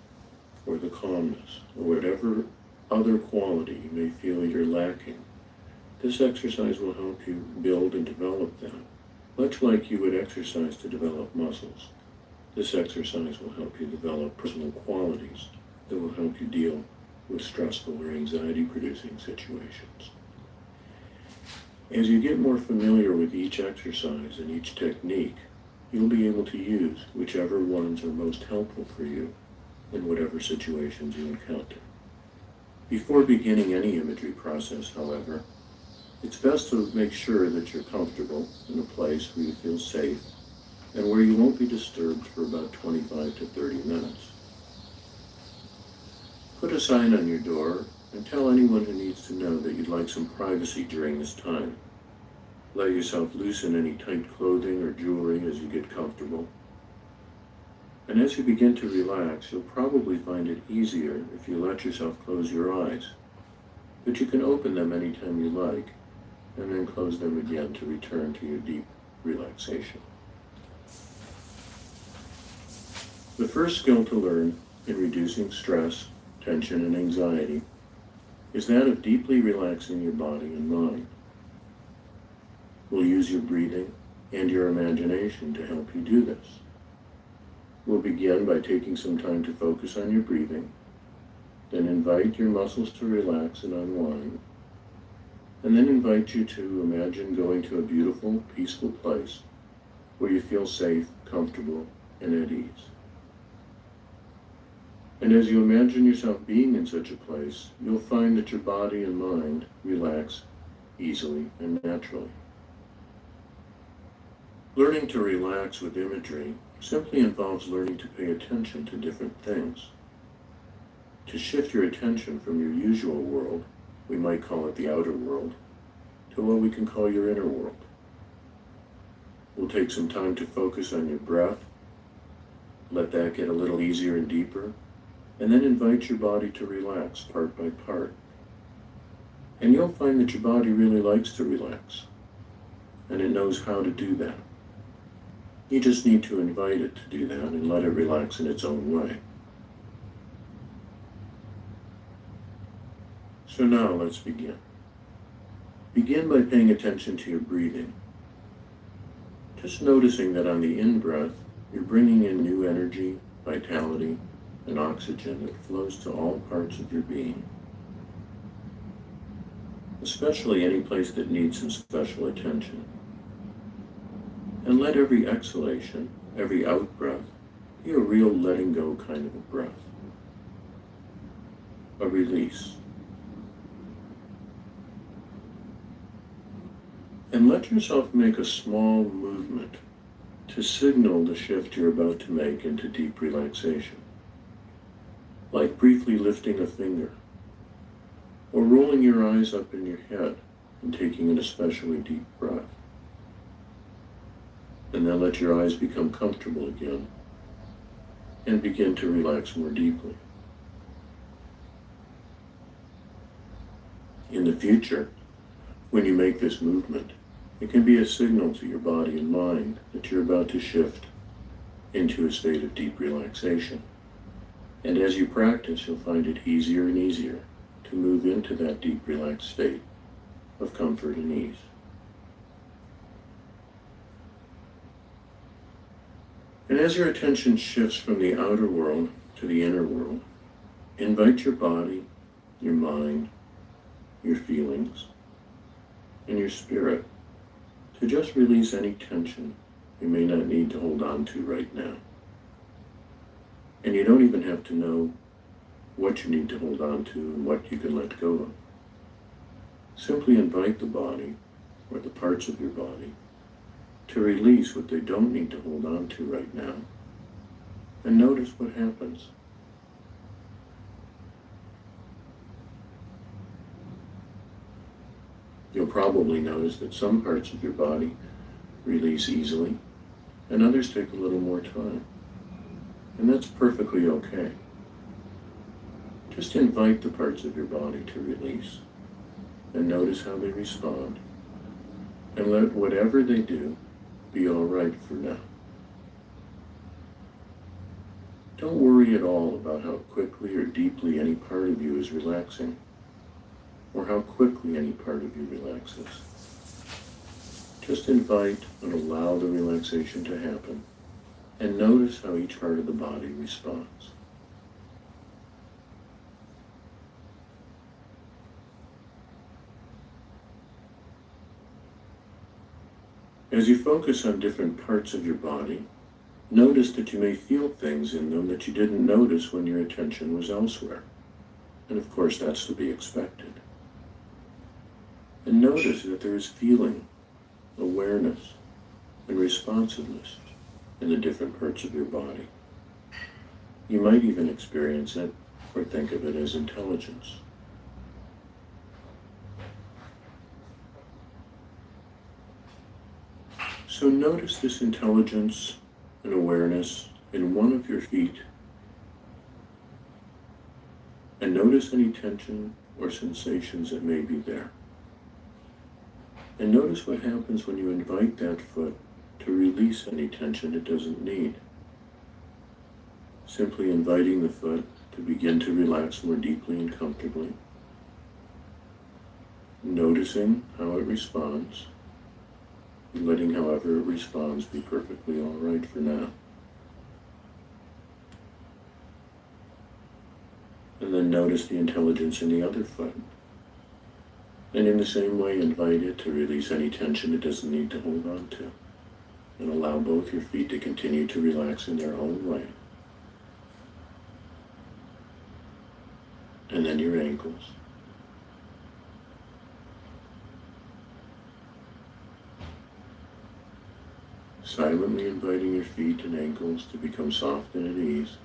or the calmness, or whatever other quality you may feel you're lacking, this exercise will help you build and develop them, much like you would exercise to develop muscles. This exercise will help you develop personal qualities that will help you deal with stressful or anxiety-producing situations. As you get more familiar with each exercise and each technique, you'll be able to use whichever ones are most helpful for you in whatever situations you encounter. Before beginning any imagery process, however, it's best to make sure that you're comfortable in a place where you feel safe and where you won't be disturbed for about 25 to 30 minutes. Put a sign on your door and tell anyone who needs to know that you'd like some privacy during this time. Let yourself loosen any tight clothing or jewelry as you get comfortable. And as you begin to relax, you'll probably find it easier if you let yourself close your eyes. But you can open them anytime you like, and then close them again to return to your deep relaxation. The first skill to learn in reducing stress, tension, and anxiety is that of deeply relaxing your body and mind. We'll use your breathing and your imagination to help you do this. We'll begin by taking some time to focus on your breathing, then invite your muscles to relax and unwind, and then invite you to imagine going to a beautiful, peaceful place where you feel safe, comfortable, and at ease. And as you imagine yourself being in such a place, you'll find that your body and mind relax easily and naturally. Learning to relax with imagery simply involves learning to pay attention to different things. To shift your attention from your usual world, we might call it the outer world, to what we can call your inner world. We'll take some time to focus on your breath, let that get a little easier and deeper, and then invite your body to relax part by part. And you'll find that your body really likes to relax, and it knows how to do that. You just need to invite it to do that and let it relax in its own way. So now let's begin. Begin by paying attention to your breathing. Just noticing that on the in-breath, you're bringing in new energy, vitality, and oxygen that flows to all parts of your being, especially any place that needs some special attention. And let every exhalation, every out-breath, be a real letting go kind of a breath, a release. And let yourself make a small movement to signal the shift you're about to make into deep relaxation, like briefly lifting a finger, or rolling your eyes up in your head and taking an especially deep breath. And then let your eyes become comfortable again and begin to relax more deeply. In the future, when you make this movement, it can be a signal to your body and mind that you're about to shift into a state of deep relaxation. And as you practice, you'll find it easier and easier to move into that deep relaxed state of comfort and ease. And as your attention shifts from the outer world to the inner world, invite your body, your mind, your feelings, and your spirit to just release any tension you may not need to hold on to right now. And you don't even have to know what you need to hold on to and what you can let go of. Simply invite the body, or the parts of your body, to release what they don't need to hold on to right now. And notice what happens. You'll probably notice that some parts of your body release easily, and others take a little more time. And that's perfectly okay. Just invite the parts of your body to release, and notice how they respond, and let whatever they do be all right for now. Don't worry at all about how quickly or deeply any part of you is relaxing, or how quickly any part of you relaxes. Just invite and allow the relaxation to happen, and notice how each part of the body responds. As you focus on different parts of your body, notice that you may feel things in them that you didn't notice when your attention was elsewhere. And of course, that's to be expected. And notice that there is feeling, awareness, and responsiveness in the different parts of your body. You might even experience it or think of it as intelligence. So notice this intelligence and awareness in one of your feet, and notice any tension or sensations that may be there. And notice what happens when you invite that foot to release any tension it doesn't need. Simply inviting the foot to begin to relax more deeply and comfortably. Noticing how it responds, and letting however it responds be perfectly all right for now. And then notice the intelligence in the other foot. And in the same way, invite it to release any tension it doesn't need to hold on to. And allow both your feet to continue to relax in their own way. And then your ankles. Silently inviting your feet and ankles to become soft and at ease.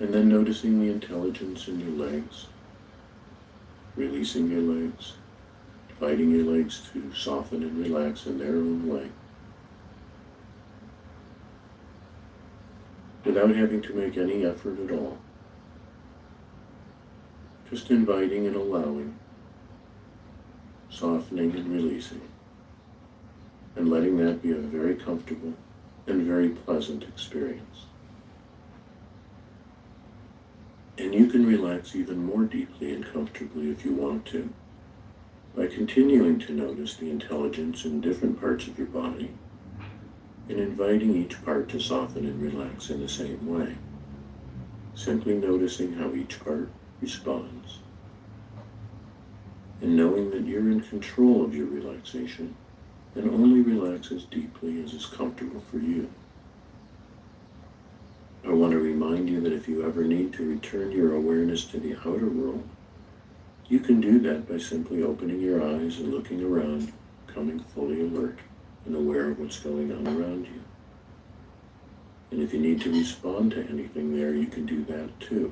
And then noticing the intelligence in your legs. Releasing your legs, inviting your legs to soften and relax in their own way, without having to make any effort at all. Just inviting and allowing, softening and releasing, and letting that be a very comfortable and very pleasant experience. And you can relax even more deeply and comfortably if you want to, by continuing to notice the intelligence in different parts of your body, and inviting each part to soften and relax in the same way, simply noticing how each part responds, and knowing that you're in control of your relaxation, and only relax as deeply as is comfortable for you. I want to remind you that if you ever need to return your awareness to the outer world, you can do that by simply opening your eyes and looking around, becoming fully alert and aware of what's going on around you. And if you need to respond to anything there, you can do that too.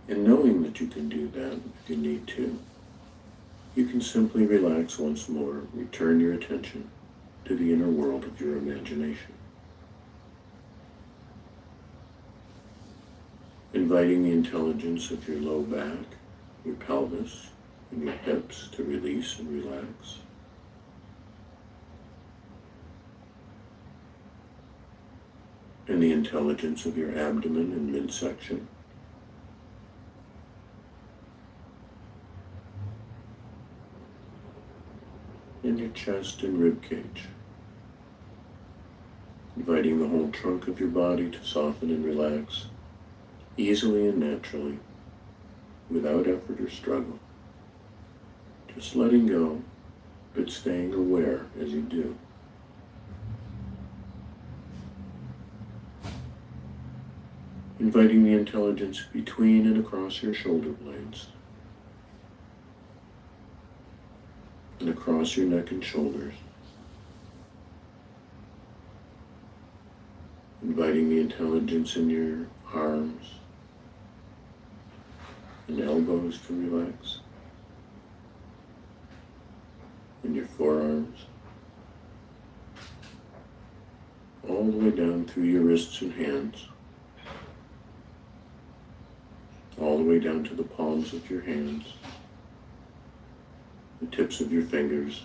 And knowing that you can do that if you need to, you can simply relax once more, return your attention to the inner world of your imagination. Inviting the intelligence of your low back, your pelvis, and your hips to release and relax. And the intelligence of your abdomen and midsection. And your chest and rib cage. Inviting the whole trunk of your body to soften and relax, easily and naturally, without effort or struggle. Just letting go, but staying aware as you do. inviting the intelligence between and across your shoulder blades, and across your neck and shoulders, inviting the intelligence in your arms and elbows to relax, in your forearms, all the way down through your wrists and hands, all the way down to the palms of your hands, the tips of your fingers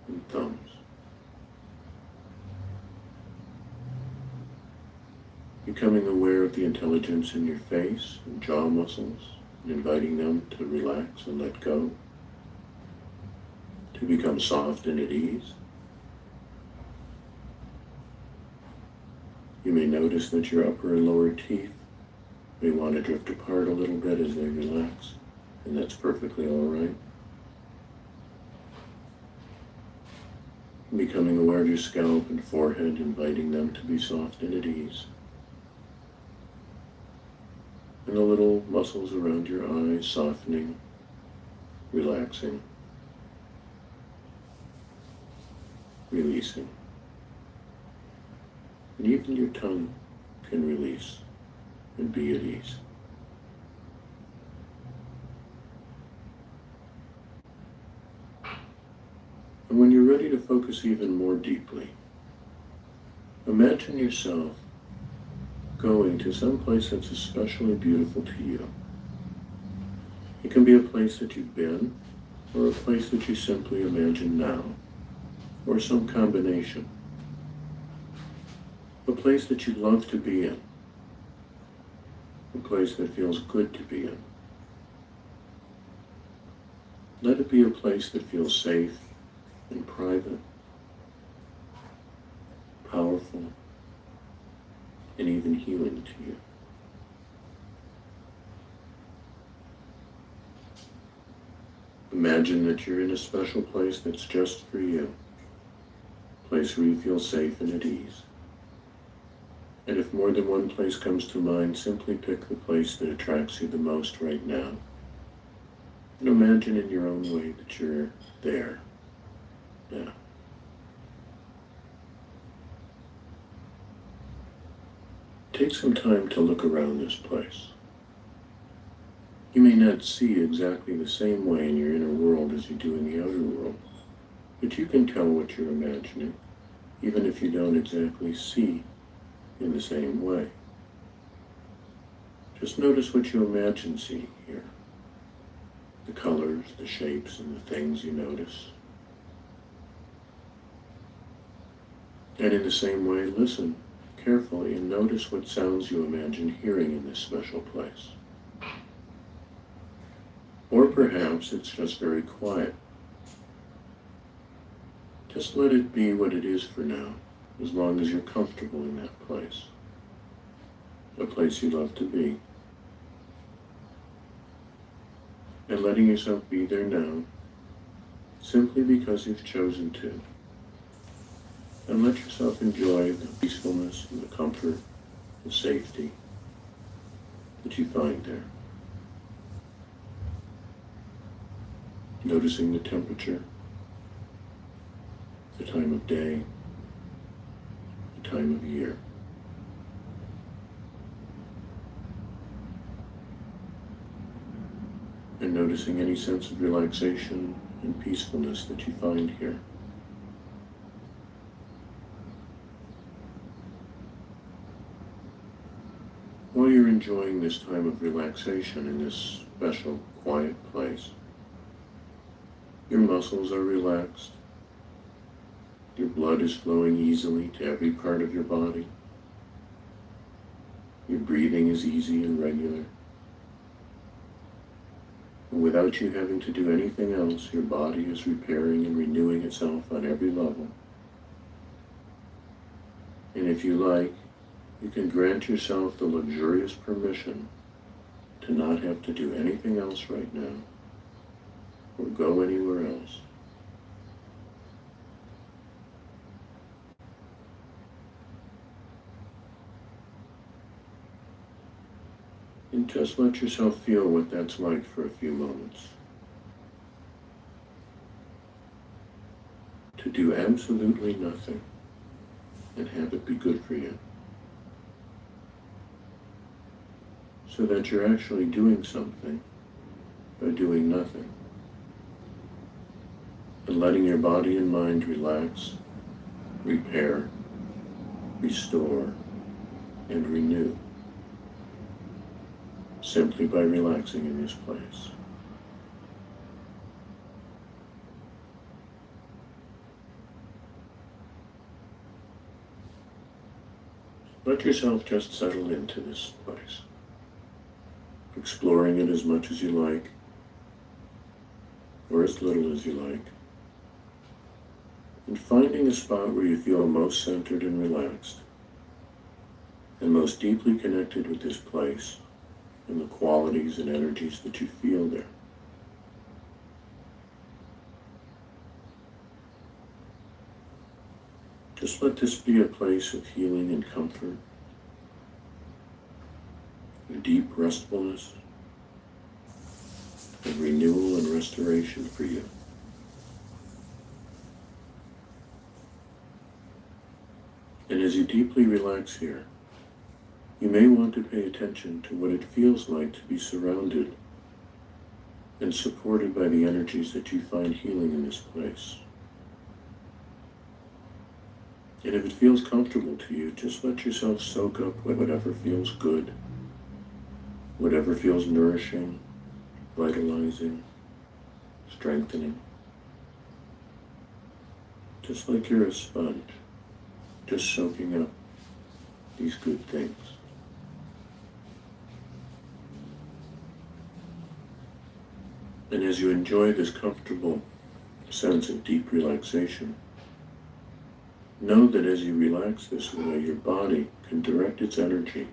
and thumbs. Becoming aware of the intelligence in your face and jaw muscles, and inviting them to relax and let go, to become soft and at ease. You may notice that your upper and lower teeth may want to drift apart a little bit as they relax, and that's perfectly all right. Becoming aware of your scalp and forehead, inviting them to be soft and at ease. And the little muscles around your eyes softening, relaxing, releasing. And even your tongue can release and be at ease. And when you're ready to focus even more deeply, imagine yourself going to some place that's especially beautiful to you. It can be a place that you've been, or a place that you simply imagine now, or some combination. A place that you love to be in. A place that feels good to be in. Let it be a place that feels safe and private, powerful, and even healing to you. Imagine that you're in a special place that's just for you, a place where you feel safe and at ease. And if more than one place comes to mind, simply pick the place that attracts you the most right now. And imagine in your own way that you're there now. Take some time to look around this place. You may not see exactly the same way in your inner world as you do in the outer world, but you can tell what you're imagining, even if you don't exactly see in the same way. Just notice what you imagine seeing here. The colors, the shapes, and the things you notice. And in the same way, listen carefully and notice what sounds you imagine hearing in this special place. Or perhaps it's just very quiet. Just let it be what it is for now, as long as you're comfortable in that place. A place you love to be. And letting yourself be there now, simply because you've chosen to. And let yourself enjoy the peacefulness and the comfort, the safety that you find there. Noticing the temperature, the time of day, the time of year. And noticing any sense of relaxation and peacefulness that you find here. While you're enjoying this time of relaxation in this special, quiet place, your muscles are relaxed. Your blood is flowing easily to every part of your body. Your breathing is easy and regular. And without you having to do anything else, your body is repairing and renewing itself on every level. And if you like, you can grant yourself the luxurious permission to not have to do anything else right now, or go anywhere else. And just let yourself feel what that's like for a few moments. To do absolutely nothing and have it be good for you. So that you're actually doing something by doing nothing. And letting your body and mind relax, repair, restore, and renew. Simply by relaxing in this place. Let yourself just settle into this place, exploring it as much as you like, or as little as you like, and finding a spot where you feel most centered and relaxed, and most deeply connected with this place and the qualities and energies that you feel there. Just let this be a place of healing and comfort, of deep restfulness, and renewal and restoration for you. And as you deeply relax here, you may want to pay attention to what it feels like to be surrounded and supported by the energies that you find healing in this place. And if it feels comfortable to you, just let yourself soak up whatever feels good, whatever feels nourishing, vitalizing, strengthening. Just like you're a sponge, just soaking up these good things. And as you enjoy this comfortable sense of deep relaxation, know that as you relax this way, your body can direct its energy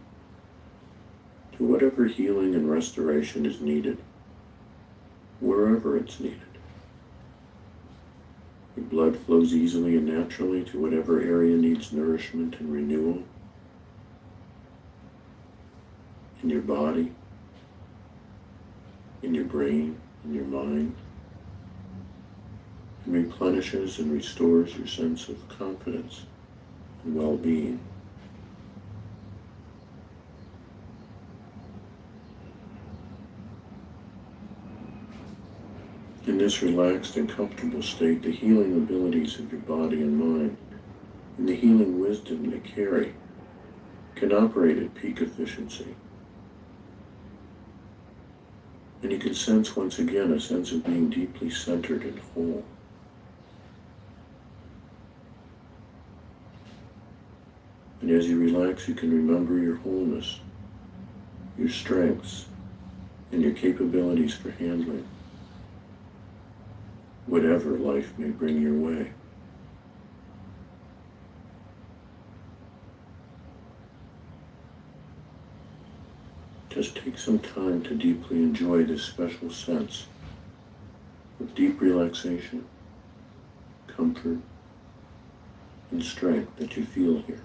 to whatever healing and restoration is needed, wherever it's needed. Your blood flows easily and naturally to whatever area needs nourishment and renewal in your body, in your brain, in your mind, and replenishes and restores your sense of confidence and well-being. In this relaxed and comfortable state, the healing abilities of your body and mind and the healing wisdom they carry can operate at peak efficiency. And you can sense once again a sense of being deeply centered and whole. And as you relax, you can remember your wholeness, your strengths, and your capabilities for handling whatever life may bring your way. Just take some time to deeply enjoy this special sense of deep relaxation, comfort, and strength that you feel here.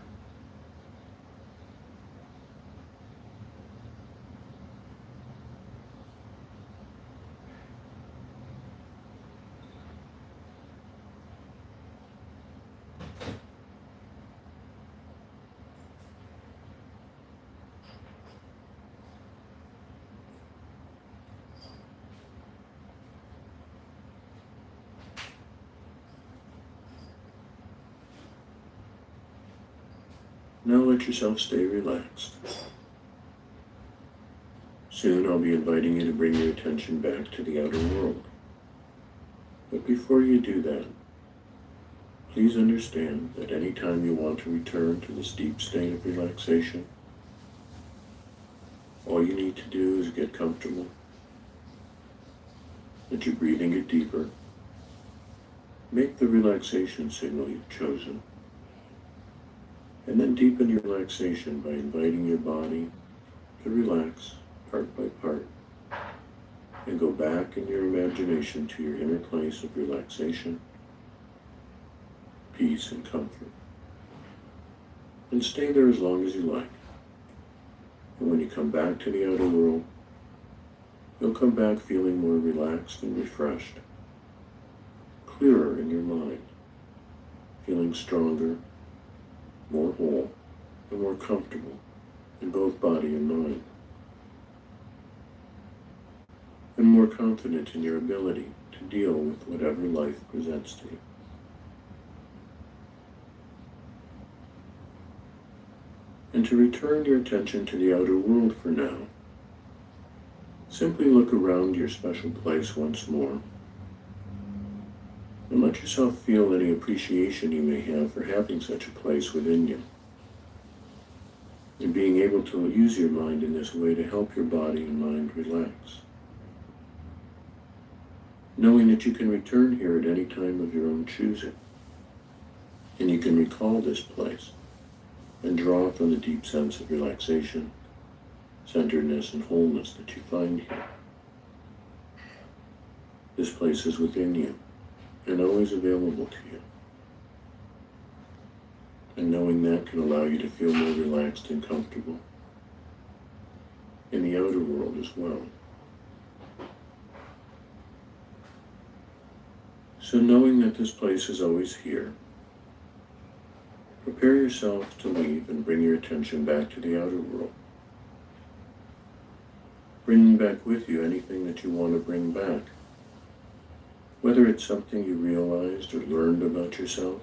Now let yourself stay relaxed. Soon I'll be inviting you to bring your attention back to the outer world. But before you do that, please understand that any time you want to return to this deep state of relaxation, all you need to do is get comfortable, let your breathing get deeper, make the relaxation signal you've chosen, and then deepen your relaxation by inviting your body to relax part by part and go back in your imagination to your inner place of relaxation, peace, and comfort. And stay there as long as you like. And when you come back to the outer world, you'll come back feeling more relaxed and refreshed, clearer in your mind, feeling stronger, more whole, and more comfortable in both body and mind, and more confident in your ability to deal with whatever life presents to you. And to return your attention to the outer world for now, simply look around your special place once more, and let yourself feel any appreciation you may have for having such a place within you, and being able to use your mind in this way to help your body and mind relax. Knowing that you can return here at any time of your own choosing, and you can recall this place and draw from the deep sense of relaxation, centeredness, and wholeness that you find here. This place is within you and always available to you. And knowing that can allow you to feel more relaxed and comfortable in the outer world as well. So knowing that this place is always here, prepare yourself to leave and bring your attention back to the outer world. Bringing back with you anything that you want to bring back, whether it's something you realized or learned about yourself,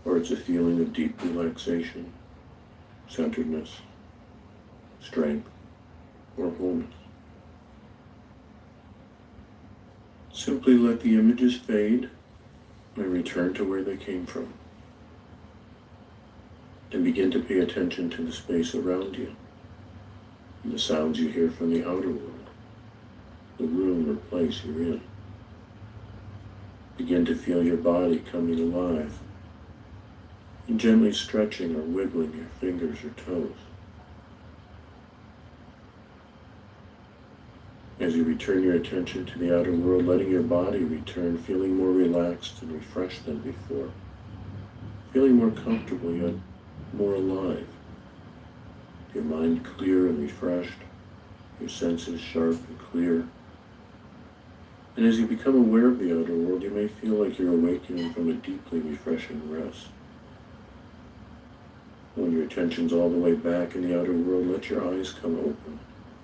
or it's a feeling of deep relaxation, centeredness, strength, or wholeness. Simply let the images fade and return to where they came from, and begin to pay attention to the space around you, and the sounds you hear from the outer world, the room or place you're in. Begin to feel your body coming alive, and gently stretching or wiggling your fingers or toes. As you return your attention to the outer world, letting your body return, feeling more relaxed and refreshed than before, feeling more comfortable yet more alive, your mind clear and refreshed, your senses sharp and clear. And as you become aware of the outer world, you may feel like you're awakening from a deeply refreshing rest. When your attention's all the way back in the outer world, let your eyes come open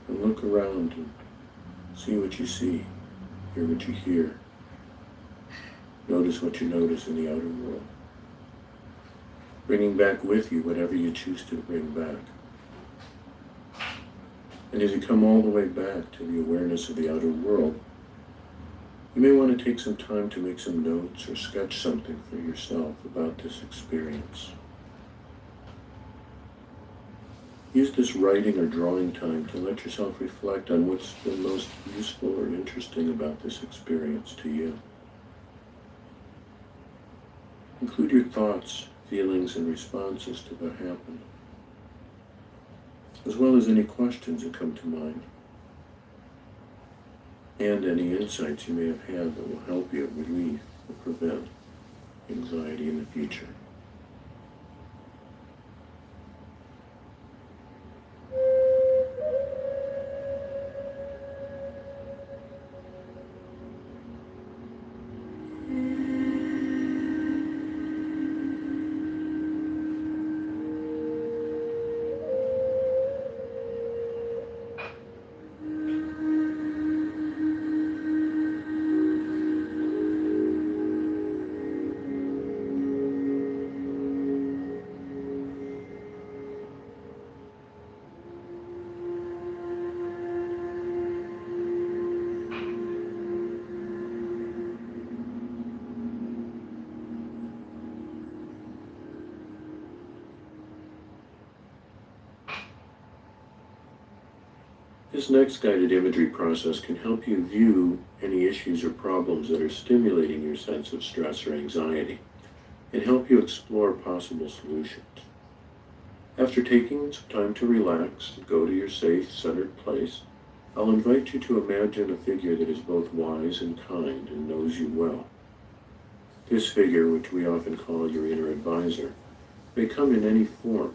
and look around and see what you see, hear what you hear. Notice what you notice in the outer world, bringing back with you whatever you choose to bring back. And as you come all the way back to the awareness of the outer world, you may want to take some time to make some notes or sketch something for yourself about this experience. Use this writing or drawing time to let yourself reflect on what's been most useful or interesting about this experience to you. Include your thoughts, feelings, and responses to what happened, as well as any questions that come to mind, and any insights you may have had that will help you relieve or prevent anxiety in the future. This next guided imagery process can help you view any issues or problems that are stimulating your sense of stress or anxiety, and help you explore possible solutions. After taking some time to relax and go to your safe, centered place, I'll invite you to imagine a figure that is both wise and kind and knows you well. This figure, which we often call your inner advisor, may come in any form.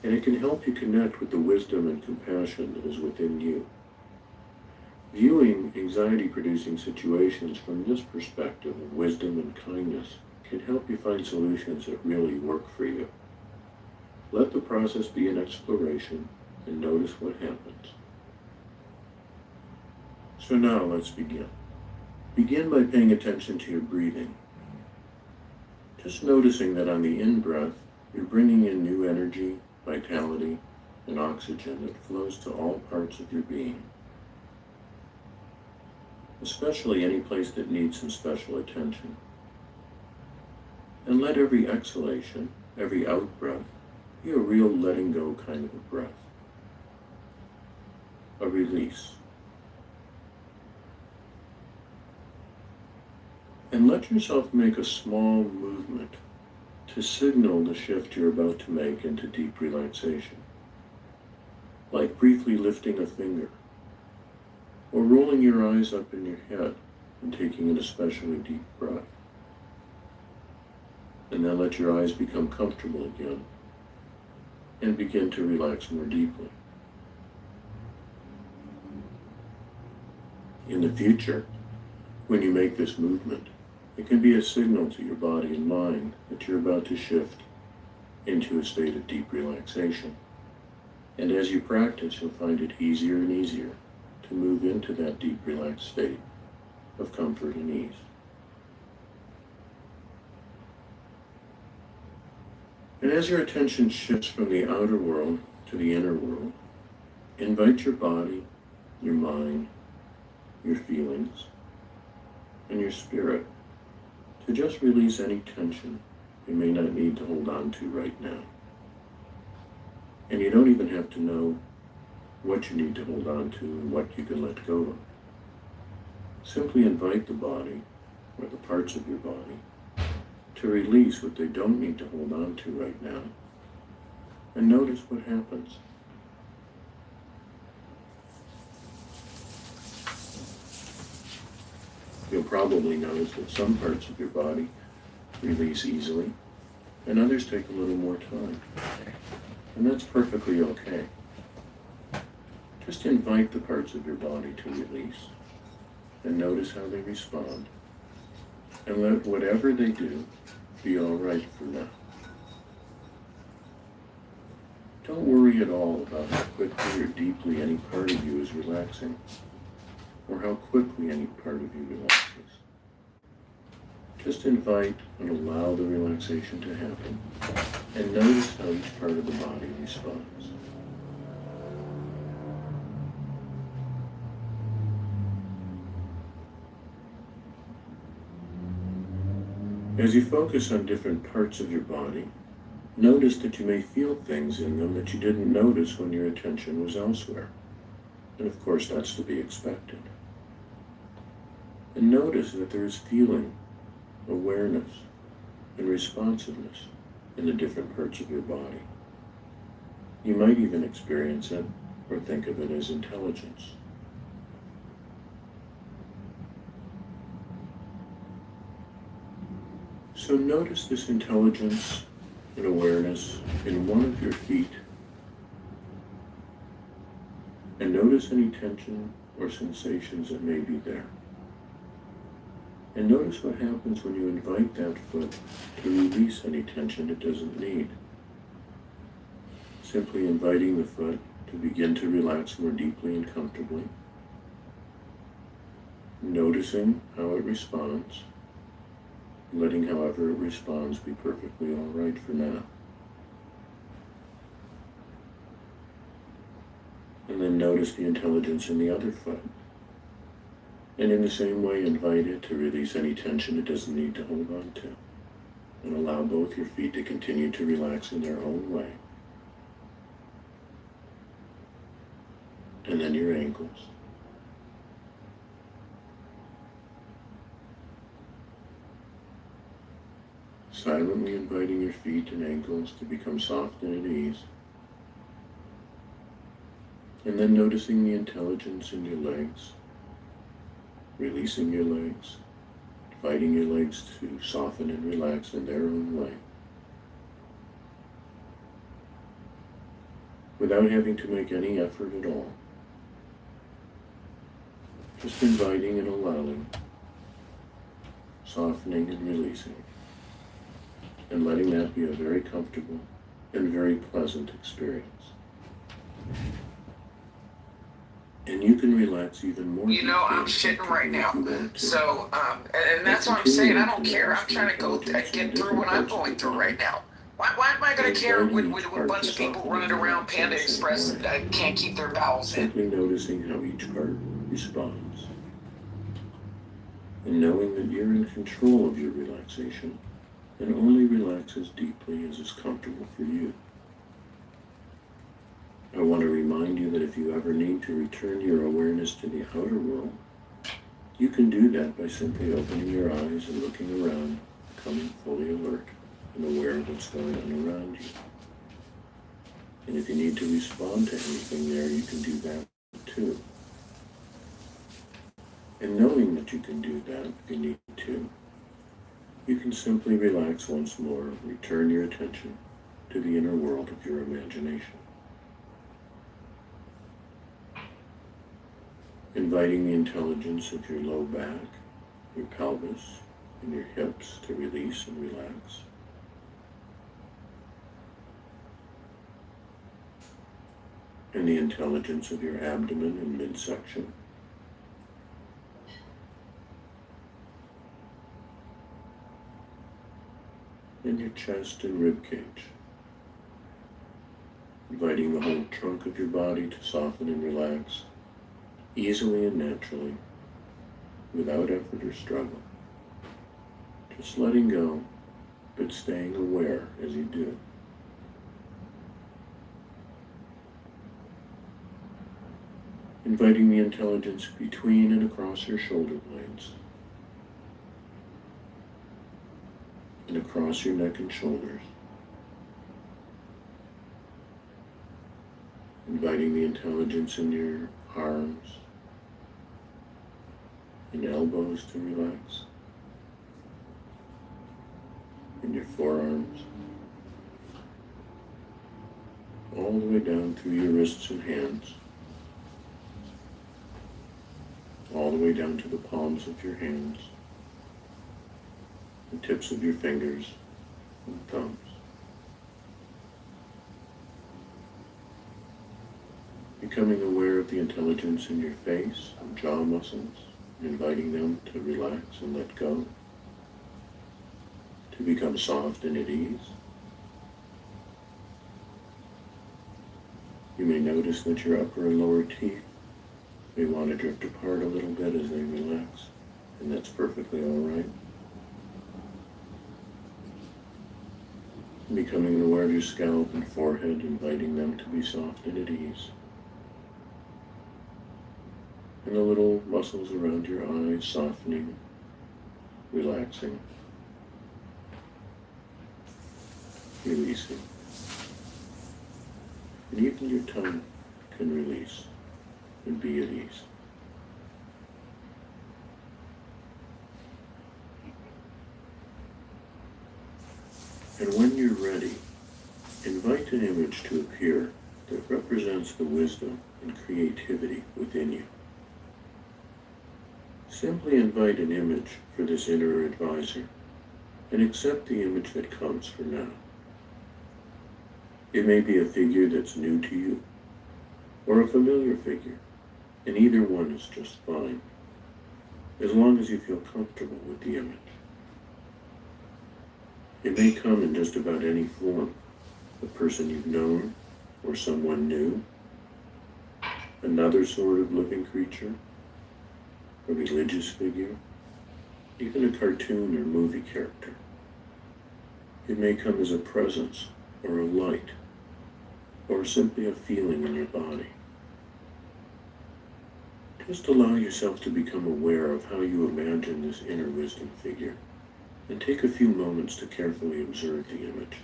and it can help you connect with the wisdom and compassion that is within you. Viewing anxiety-producing situations from this perspective of wisdom and kindness can help you find solutions that really work for you. Let the process be an exploration and notice what happens. So now let's begin. Begin by paying attention to your breathing. Just noticing that on the in-breath, you're bringing in new energy, vitality, and oxygen that flows to all parts of your being, especially any place that needs some special attention. And let every exhalation, every out-breath, be a real letting go kind of a breath. A release. And let yourself make a small movement to signal the shift you're about to make into deep relaxation, like briefly lifting a finger, or rolling your eyes up in your head and taking an especially deep breath. And then let your eyes become comfortable again and begin to relax more deeply. In the future, when you make this movement, it can be a signal to your body and mind that you're about to shift into a state of deep relaxation. And as you practice, you'll find it easier and easier to move into that deep relaxed state of comfort and ease. And as your attention shifts from the outer world to the inner world, invite your body, your mind, your feelings, and your spirit to just release any tension you may not need to hold on to right now. And you don't even have to know what you need to hold on to and what you can let go of. Simply invite the body, or the parts of your body, to release what they don't need to hold on to right now, and notice what happens. You'll probably notice that some parts of your body release easily, and others take a little more time. And that's perfectly okay. Just invite the parts of your body to release, and notice how they respond, and let whatever they do be all right for now. Don't worry at all about how quickly or deeply any part of you is relaxing, or how quickly any part of you relaxes. Just invite and allow the relaxation to happen, and notice how each part of the body responds. As you focus on different parts of your body, notice that you may feel things in them that you didn't notice when your attention was elsewhere. And of course, that's to be expected. And notice that there is feeling, awareness, and responsiveness in the different parts of your body. You might even experience it or think of it as intelligence. So notice this intelligence and awareness in one of your feet, and notice any tension or sensations that may be there. And notice what happens when you invite that foot to release any tension it doesn't need. Simply inviting the foot to begin to relax more deeply and comfortably. Noticing how it responds, letting however it responds be perfectly all right for now. And then notice the intelligence in the other foot. And in the same way, invite it to release any tension it doesn't need to hold on to. And allow both your feet to continue to relax in their own way. And then your ankles. Silently inviting your feet and ankles to become soft and at ease. And then noticing the intelligence in your legs. Releasing your legs, inviting your legs to soften and relax in their own way. without having to make any effort at all. Just inviting and allowing, softening and releasing, and letting that be a very comfortable and very pleasant experience. And you can relax even more. You know, I'm shitting right now. So, and that's what I'm saying. I don't care. I'm trying to go get through what I'm going through right now. Why am I going to care with a bunch of people running around Panda Express that can't keep their bowels in? Simply noticing how each part responds. And knowing that you're in control of your relaxation and only relax as deeply as is comfortable for you. I want to remind you that if you ever need to return your awareness to the outer world, you can do that by simply opening your eyes and looking around, becoming fully alert and aware of what's going on around you. And if you need to respond to anything there, you can do that too. And knowing that you can do that if you need to, you can simply relax once more and return your attention to the inner world of your imagination. Inviting the intelligence of your low back, your pelvis, and your hips to release and relax. And the intelligence of your abdomen and midsection. And your chest and rib cage. Inviting the whole trunk of your body to soften and relax, easily and naturally, without effort or struggle. Just letting go, but staying aware as you do. Inviting the intelligence between and across your shoulder blades, and across your neck and shoulders. Inviting the intelligence in your arms and elbows to relax, and your forearms, all the way down through your wrists and hands, all the way down to the palms of your hands, the tips of your fingers and thumbs. Becoming aware of the intelligence in your face and jaw muscles, inviting them to relax and let go, to become soft and at ease. You may notice that your upper and lower teeth may want to drift apart a little bit as they relax, and that's perfectly all right. Becoming aware of your scalp and forehead, inviting them to be soft and at ease. And the little muscles around your eyes softening, relaxing, releasing. And even your tongue can release and be at ease. And when you're ready, invite an image to appear that represents the wisdom and creativity within you. Simply invite an image for this inner advisor and accept the image that comes for now. It may be a figure that's new to you or a familiar figure, and either one is just fine, as long as you feel comfortable with the image. It may come in just about any form, a person you've known or someone new, another sort of living creature, a religious figure, even a cartoon or movie character. It may come as a presence or a light, or simply a feeling in your body. Just allow yourself to become aware of how you imagine this inner wisdom figure, and take a few moments to carefully observe the image.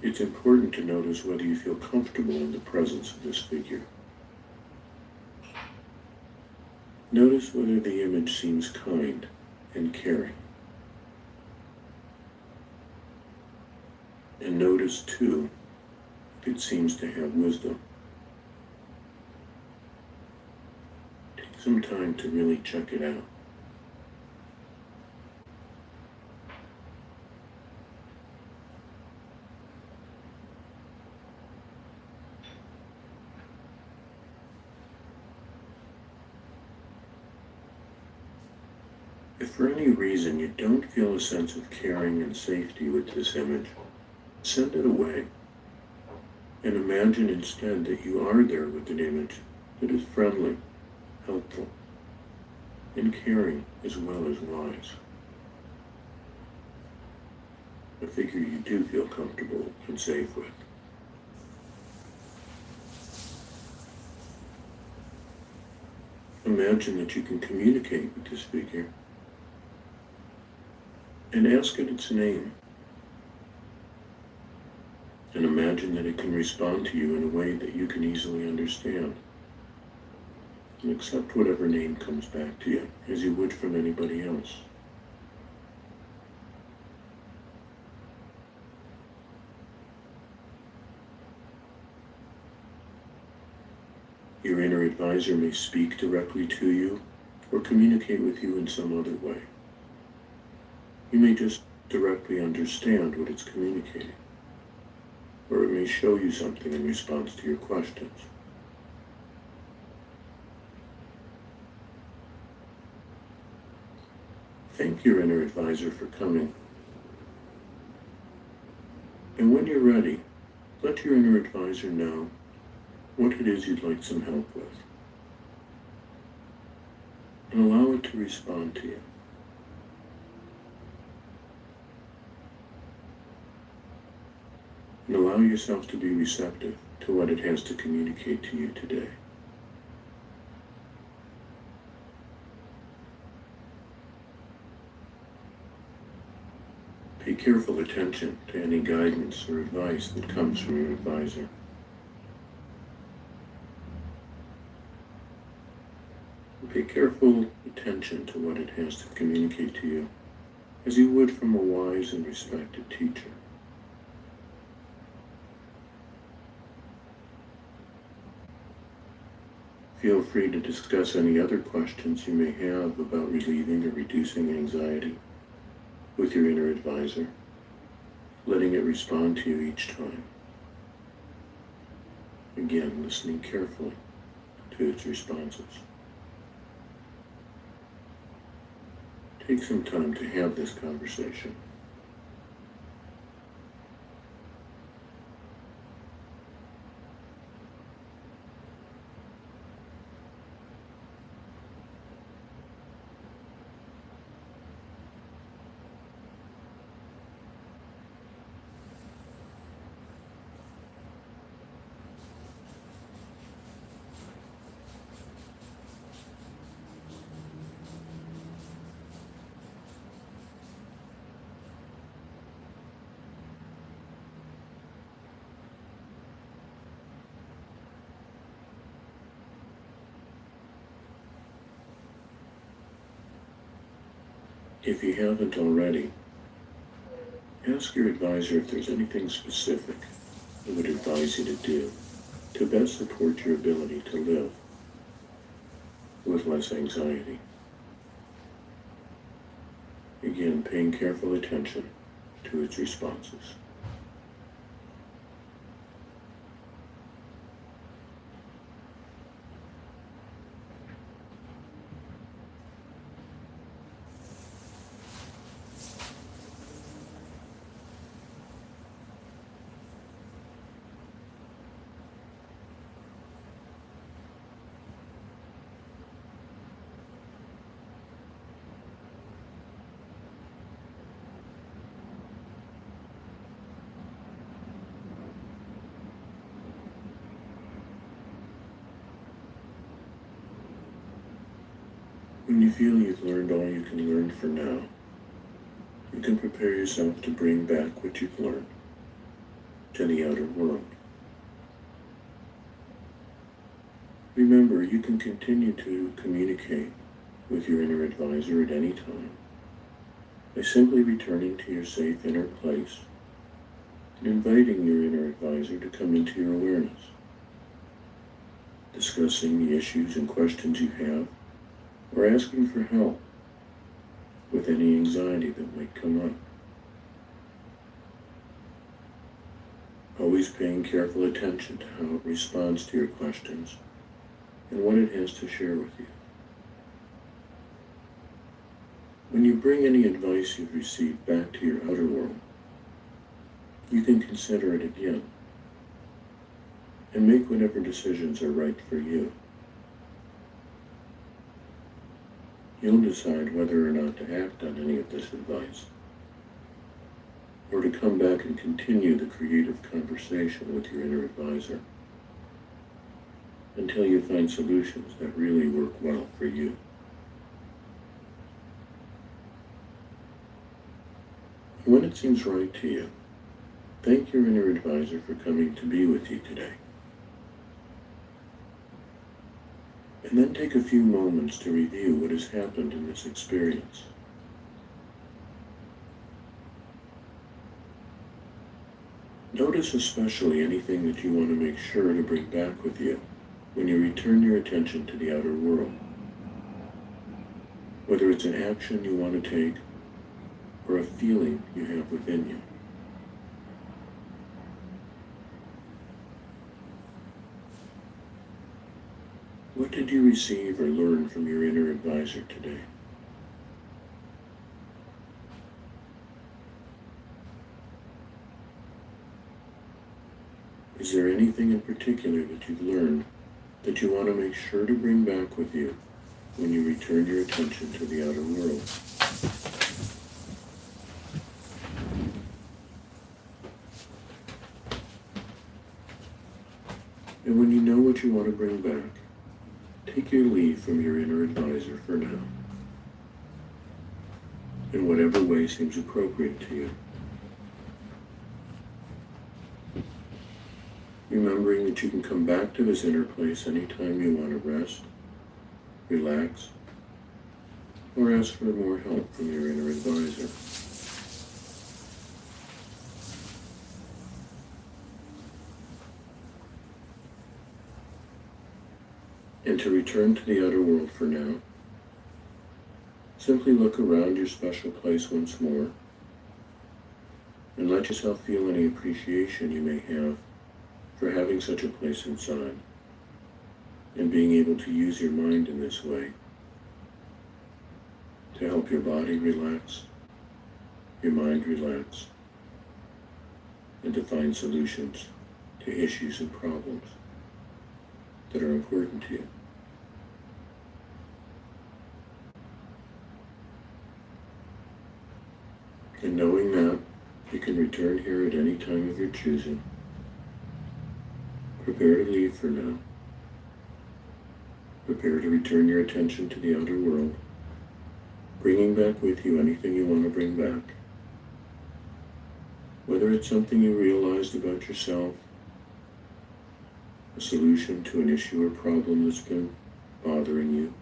It's important to notice whether you feel comfortable in the presence of this figure. Notice whether the image seems kind and caring. And notice, too, if it seems to have wisdom. Take some time to really check it out. If for any reason you don't feel a sense of caring and safety with this image, send it away. And imagine instead that you are there with an image that is friendly, helpful, and caring as well as wise. A figure you do feel comfortable and safe with. Imagine that you can communicate with this figure and ask it its name. And imagine that it can respond to you in a way that you can easily understand. And accept whatever name comes back to you, as you would from anybody else. Your inner advisor may speak directly to you or communicate with you in some other way. You may just directly understand what it's communicating, or it may show you something in response to your questions. Thank your inner advisor for coming. And when you're ready, let your inner advisor know what it is you'd like some help with. And allow it to respond to you. And allow yourself to be receptive to what it has to communicate to you today. Pay careful attention to any guidance or advice that comes from your advisor. Pay careful attention to what it has to communicate to you, as you would from a wise and respected teacher. Feel free to discuss any other questions you may have about relieving or reducing anxiety with your inner advisor, letting it respond to you each time. Again, listening carefully to its responses. Take some time to have this conversation. If you haven't already, ask your advisor if there's anything specific they would advise you to do to best support your ability to live with less anxiety. Again, paying careful attention to its responses. When you feel you've learned all you can learn for now, you can prepare yourself to bring back what you've learned to the outer world. Remember, you can continue to communicate with your inner advisor at any time by simply returning to your safe inner place and inviting your inner advisor to come into your awareness, discussing the issues and questions you have, or asking for help with any anxiety that might come up. Always paying careful attention to how it responds to your questions and what it has to share with you. When you bring any advice you've received back to your outer world, you can consider it again and make whatever decisions are right for you. You'll decide whether or not to act on any of this advice, or to come back and continue the creative conversation with your inner advisor until you find solutions that really work well for you. When it seems right to you, thank your inner advisor for coming to be with you today. And then take a few moments to review what has happened in this experience. Notice especially anything that you want to make sure to bring back with you when you return your attention to the outer world. Whether it's an action you want to take or a feeling you have within you. What did you receive or learn from your inner advisor today? Is there anything in particular that you've learned that you want to make sure to bring back with you when you return your attention to the outer world? And when you know what you want to bring back, take your leave from your inner advisor for now, in whatever way seems appropriate to you. Remembering that you can come back to this inner place anytime you want to rest, relax, or ask for more help from your inner advisor. And to return to the outer world for now, simply look around your special place once more and let yourself feel any appreciation you may have for having such a place inside and being able to use your mind in this way to help your body relax, your mind relax, and to find solutions to issues and problems that are important to you. And knowing that, you can return here at any time of your choosing. Prepare to leave for now. Prepare to return your attention to the outer world, bringing back with you anything you want to bring back. Whether it's something you realized about yourself, a solution to an issue or problem that's been bothering you,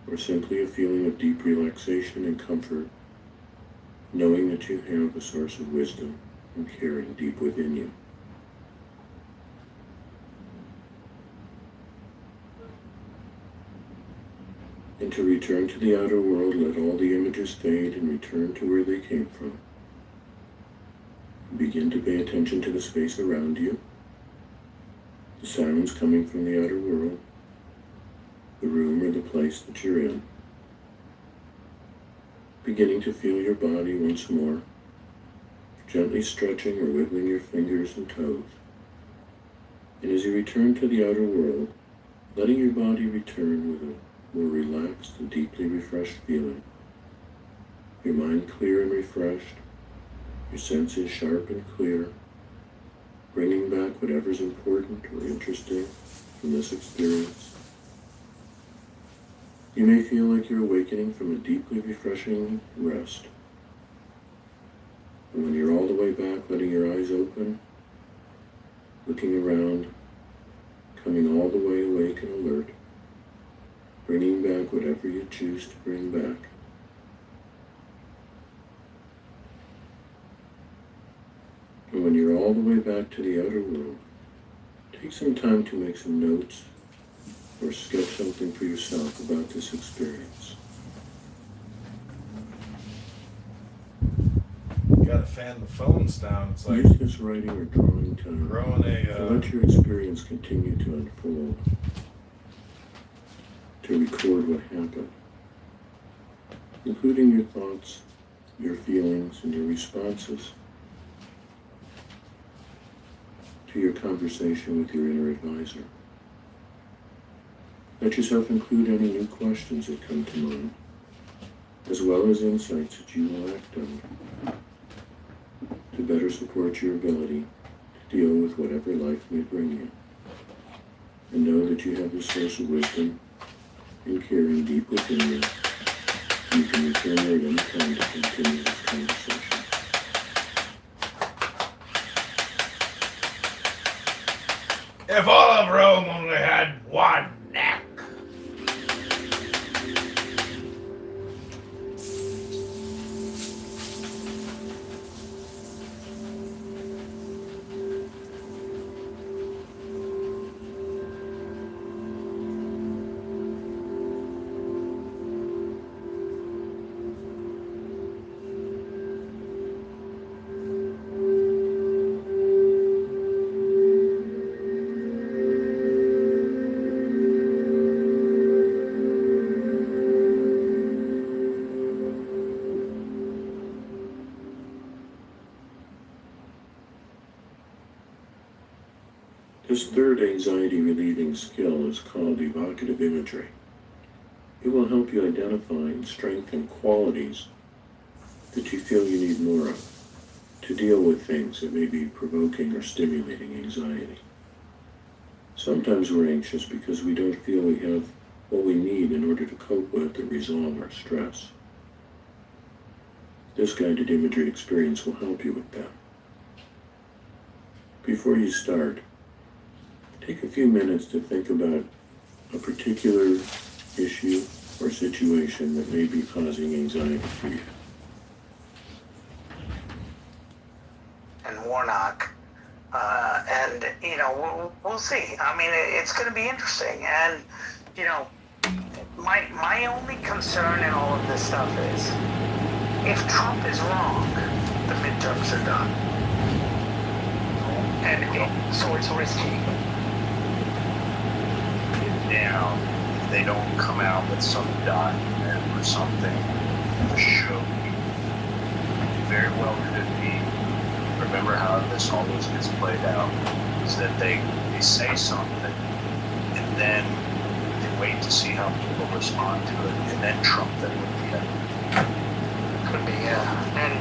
or simply a feeling of deep relaxation and comfort, knowing that you have a source of wisdom and caring deep within you. And to return to the outer world, let all the images fade and return to where they came from. Begin to pay attention to the space around you, the sounds coming from the outer world, the room or the place that you're in. Beginning to feel your body once more, gently stretching or wiggling your fingers and toes. And as you return to the outer world, letting your body return with a more relaxed and deeply refreshed feeling. Your mind clear and refreshed, your senses sharp and clear, bringing back whatever's important or interesting from this experience. You may feel like you're awakening from a deeply refreshing rest. And when you're all the way back, letting your eyes open, looking around, coming all the way awake and alert, bringing back whatever you choose to bring back. when you're all the way back to the outer world, take some time to make some notes or sketch something for yourself about this experience. You gotta fan the phones down. It's like use this writing or drawing time growing to let your experience continue to unfold, to record what happened, including your thoughts, your feelings, and your responses to your conversation with your inner advisor. Let yourself include any new questions that come to mind, as well as insights that you will act on to better support your ability to deal with whatever life may bring you. And know that you have the source of wisdom and caring deep within you. You can return there at any time to continue this conversation. if all of Rome only had one neck. This third anxiety-relieving skill is called evocative imagery. It will help you identify and strengthen qualities that you feel you need more of to deal with things that may be provoking or stimulating anxiety. Sometimes we're anxious because we don't feel we have what we need in order to cope with or resolve our stress. This guided imagery experience will help you with that. Before you start, take a few minutes to think about a particular issue or situation that may be causing anxiety for you. And Warnock, and we'll see. I mean, it's going to be interesting. And my only concern in all of this stuff is, if Trump is wrong, the midterms are done, and so it's risky. Now, if they don't come out with some document or something to show you, it very well could be, remember how this always gets played out, is that they say something and then they wait to see how people respond to it, and then Trump then would be it. Could be, yeah. And,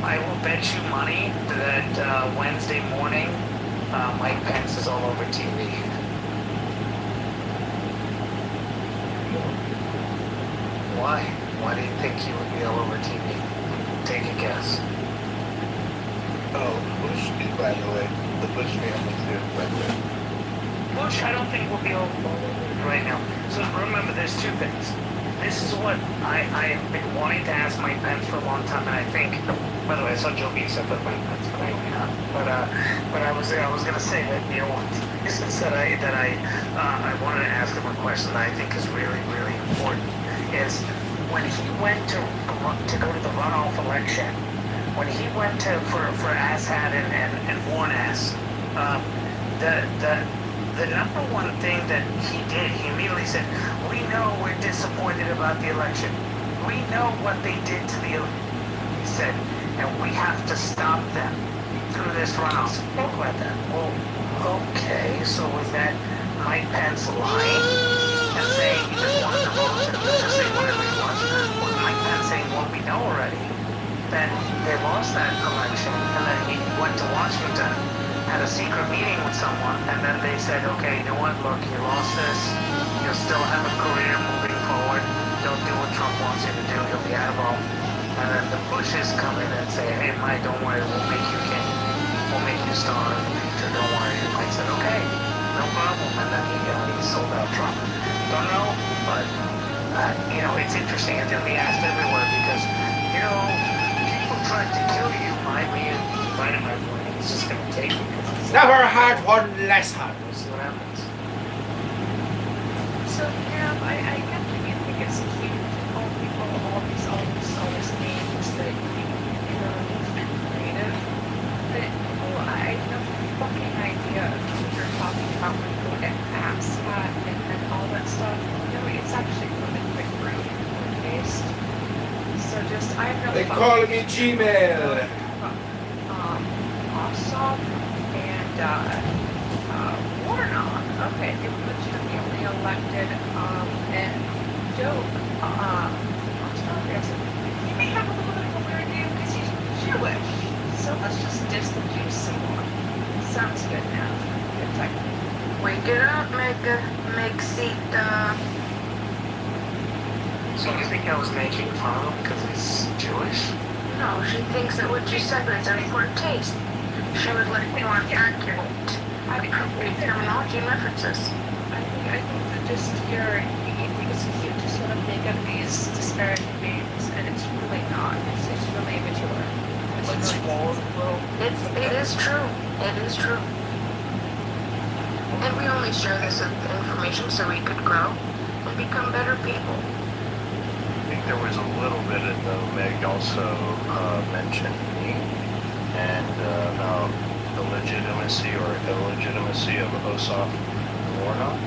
I will bet you money that Wednesday morning, Mike Pence is all over TV. Why? Why do you think he would be all over TV? Take a guess. Oh, Bush, by the way. The Bush family too, by the way. Bush, I don't think will be over right now. So remember, there's two things. This is what I have been wanting to ask Mike Pence for a long time, and I think, by the way, I saw Joe B said that Mike Pence, but anyway, not. But I was gonna say that, since that I wanted to ask him a question that I think is really, really important, is when he went to go to the runoff election, when he went for Assad and Warnes, the number one thing that he did, he immediately said, "We know we're disappointed about the election. We know what they did to the election," he said, "and we have to stop them through this runoff." Spoke about that. Well, okay, so was that Mike Pence lying and saying he just wanted to vote and just say whatever he wants? Was Mike Pence saying, "Well, we know already that they lost that election," and then he went to Washington, had a secret meeting with someone, and then they said, "Okay, you know what, look, you lost this, you'll still have a career moving forward, don't do what Trump wants you to do, you'll be out of office." And then the Bushes come in and say, "Hey, Mike, don't worry, we'll make you king, we'll make you star in the future, don't worry." And Mike said, "Okay, no problem," and then he sold out Trump. Don't know, but, it's interesting, it's going to be asked everywhere, because, people tried to kill you, Mike, find him right away. He's just gonna take it. Never had one less hard. We'll see what happens. So yeah, I definitely think it's cute. All people, all these names that you know creative. But I have no fucking idea of what you're talking about when you go to apps and all that stuff. You know, it's actually really quick rude based. So just I have no. They call me Gmail. Awesome and Warnock. Okay, they were legitimately elected. And dope. Australia. He may have a little bit of a weird name because he's Jewish. So let's just diss the Jews some more. Sounds good now. Good time. Wake it up, Mexita. So you think I was making fun of him because he's Jewish? No, she thinks that what you said was in poor taste. She would like more accurate, appropriate terminology and references. I think that just you think it's cute to sort of make up these disparaging names, and it's really not. It's really immature. It's really little. It is true. It is true. And we only share this information so we could grow and become better people. I think there was a little bit of, though, Meg also mentioned me and about the legitimacy or illegitimacy of Ossoff and Warnock.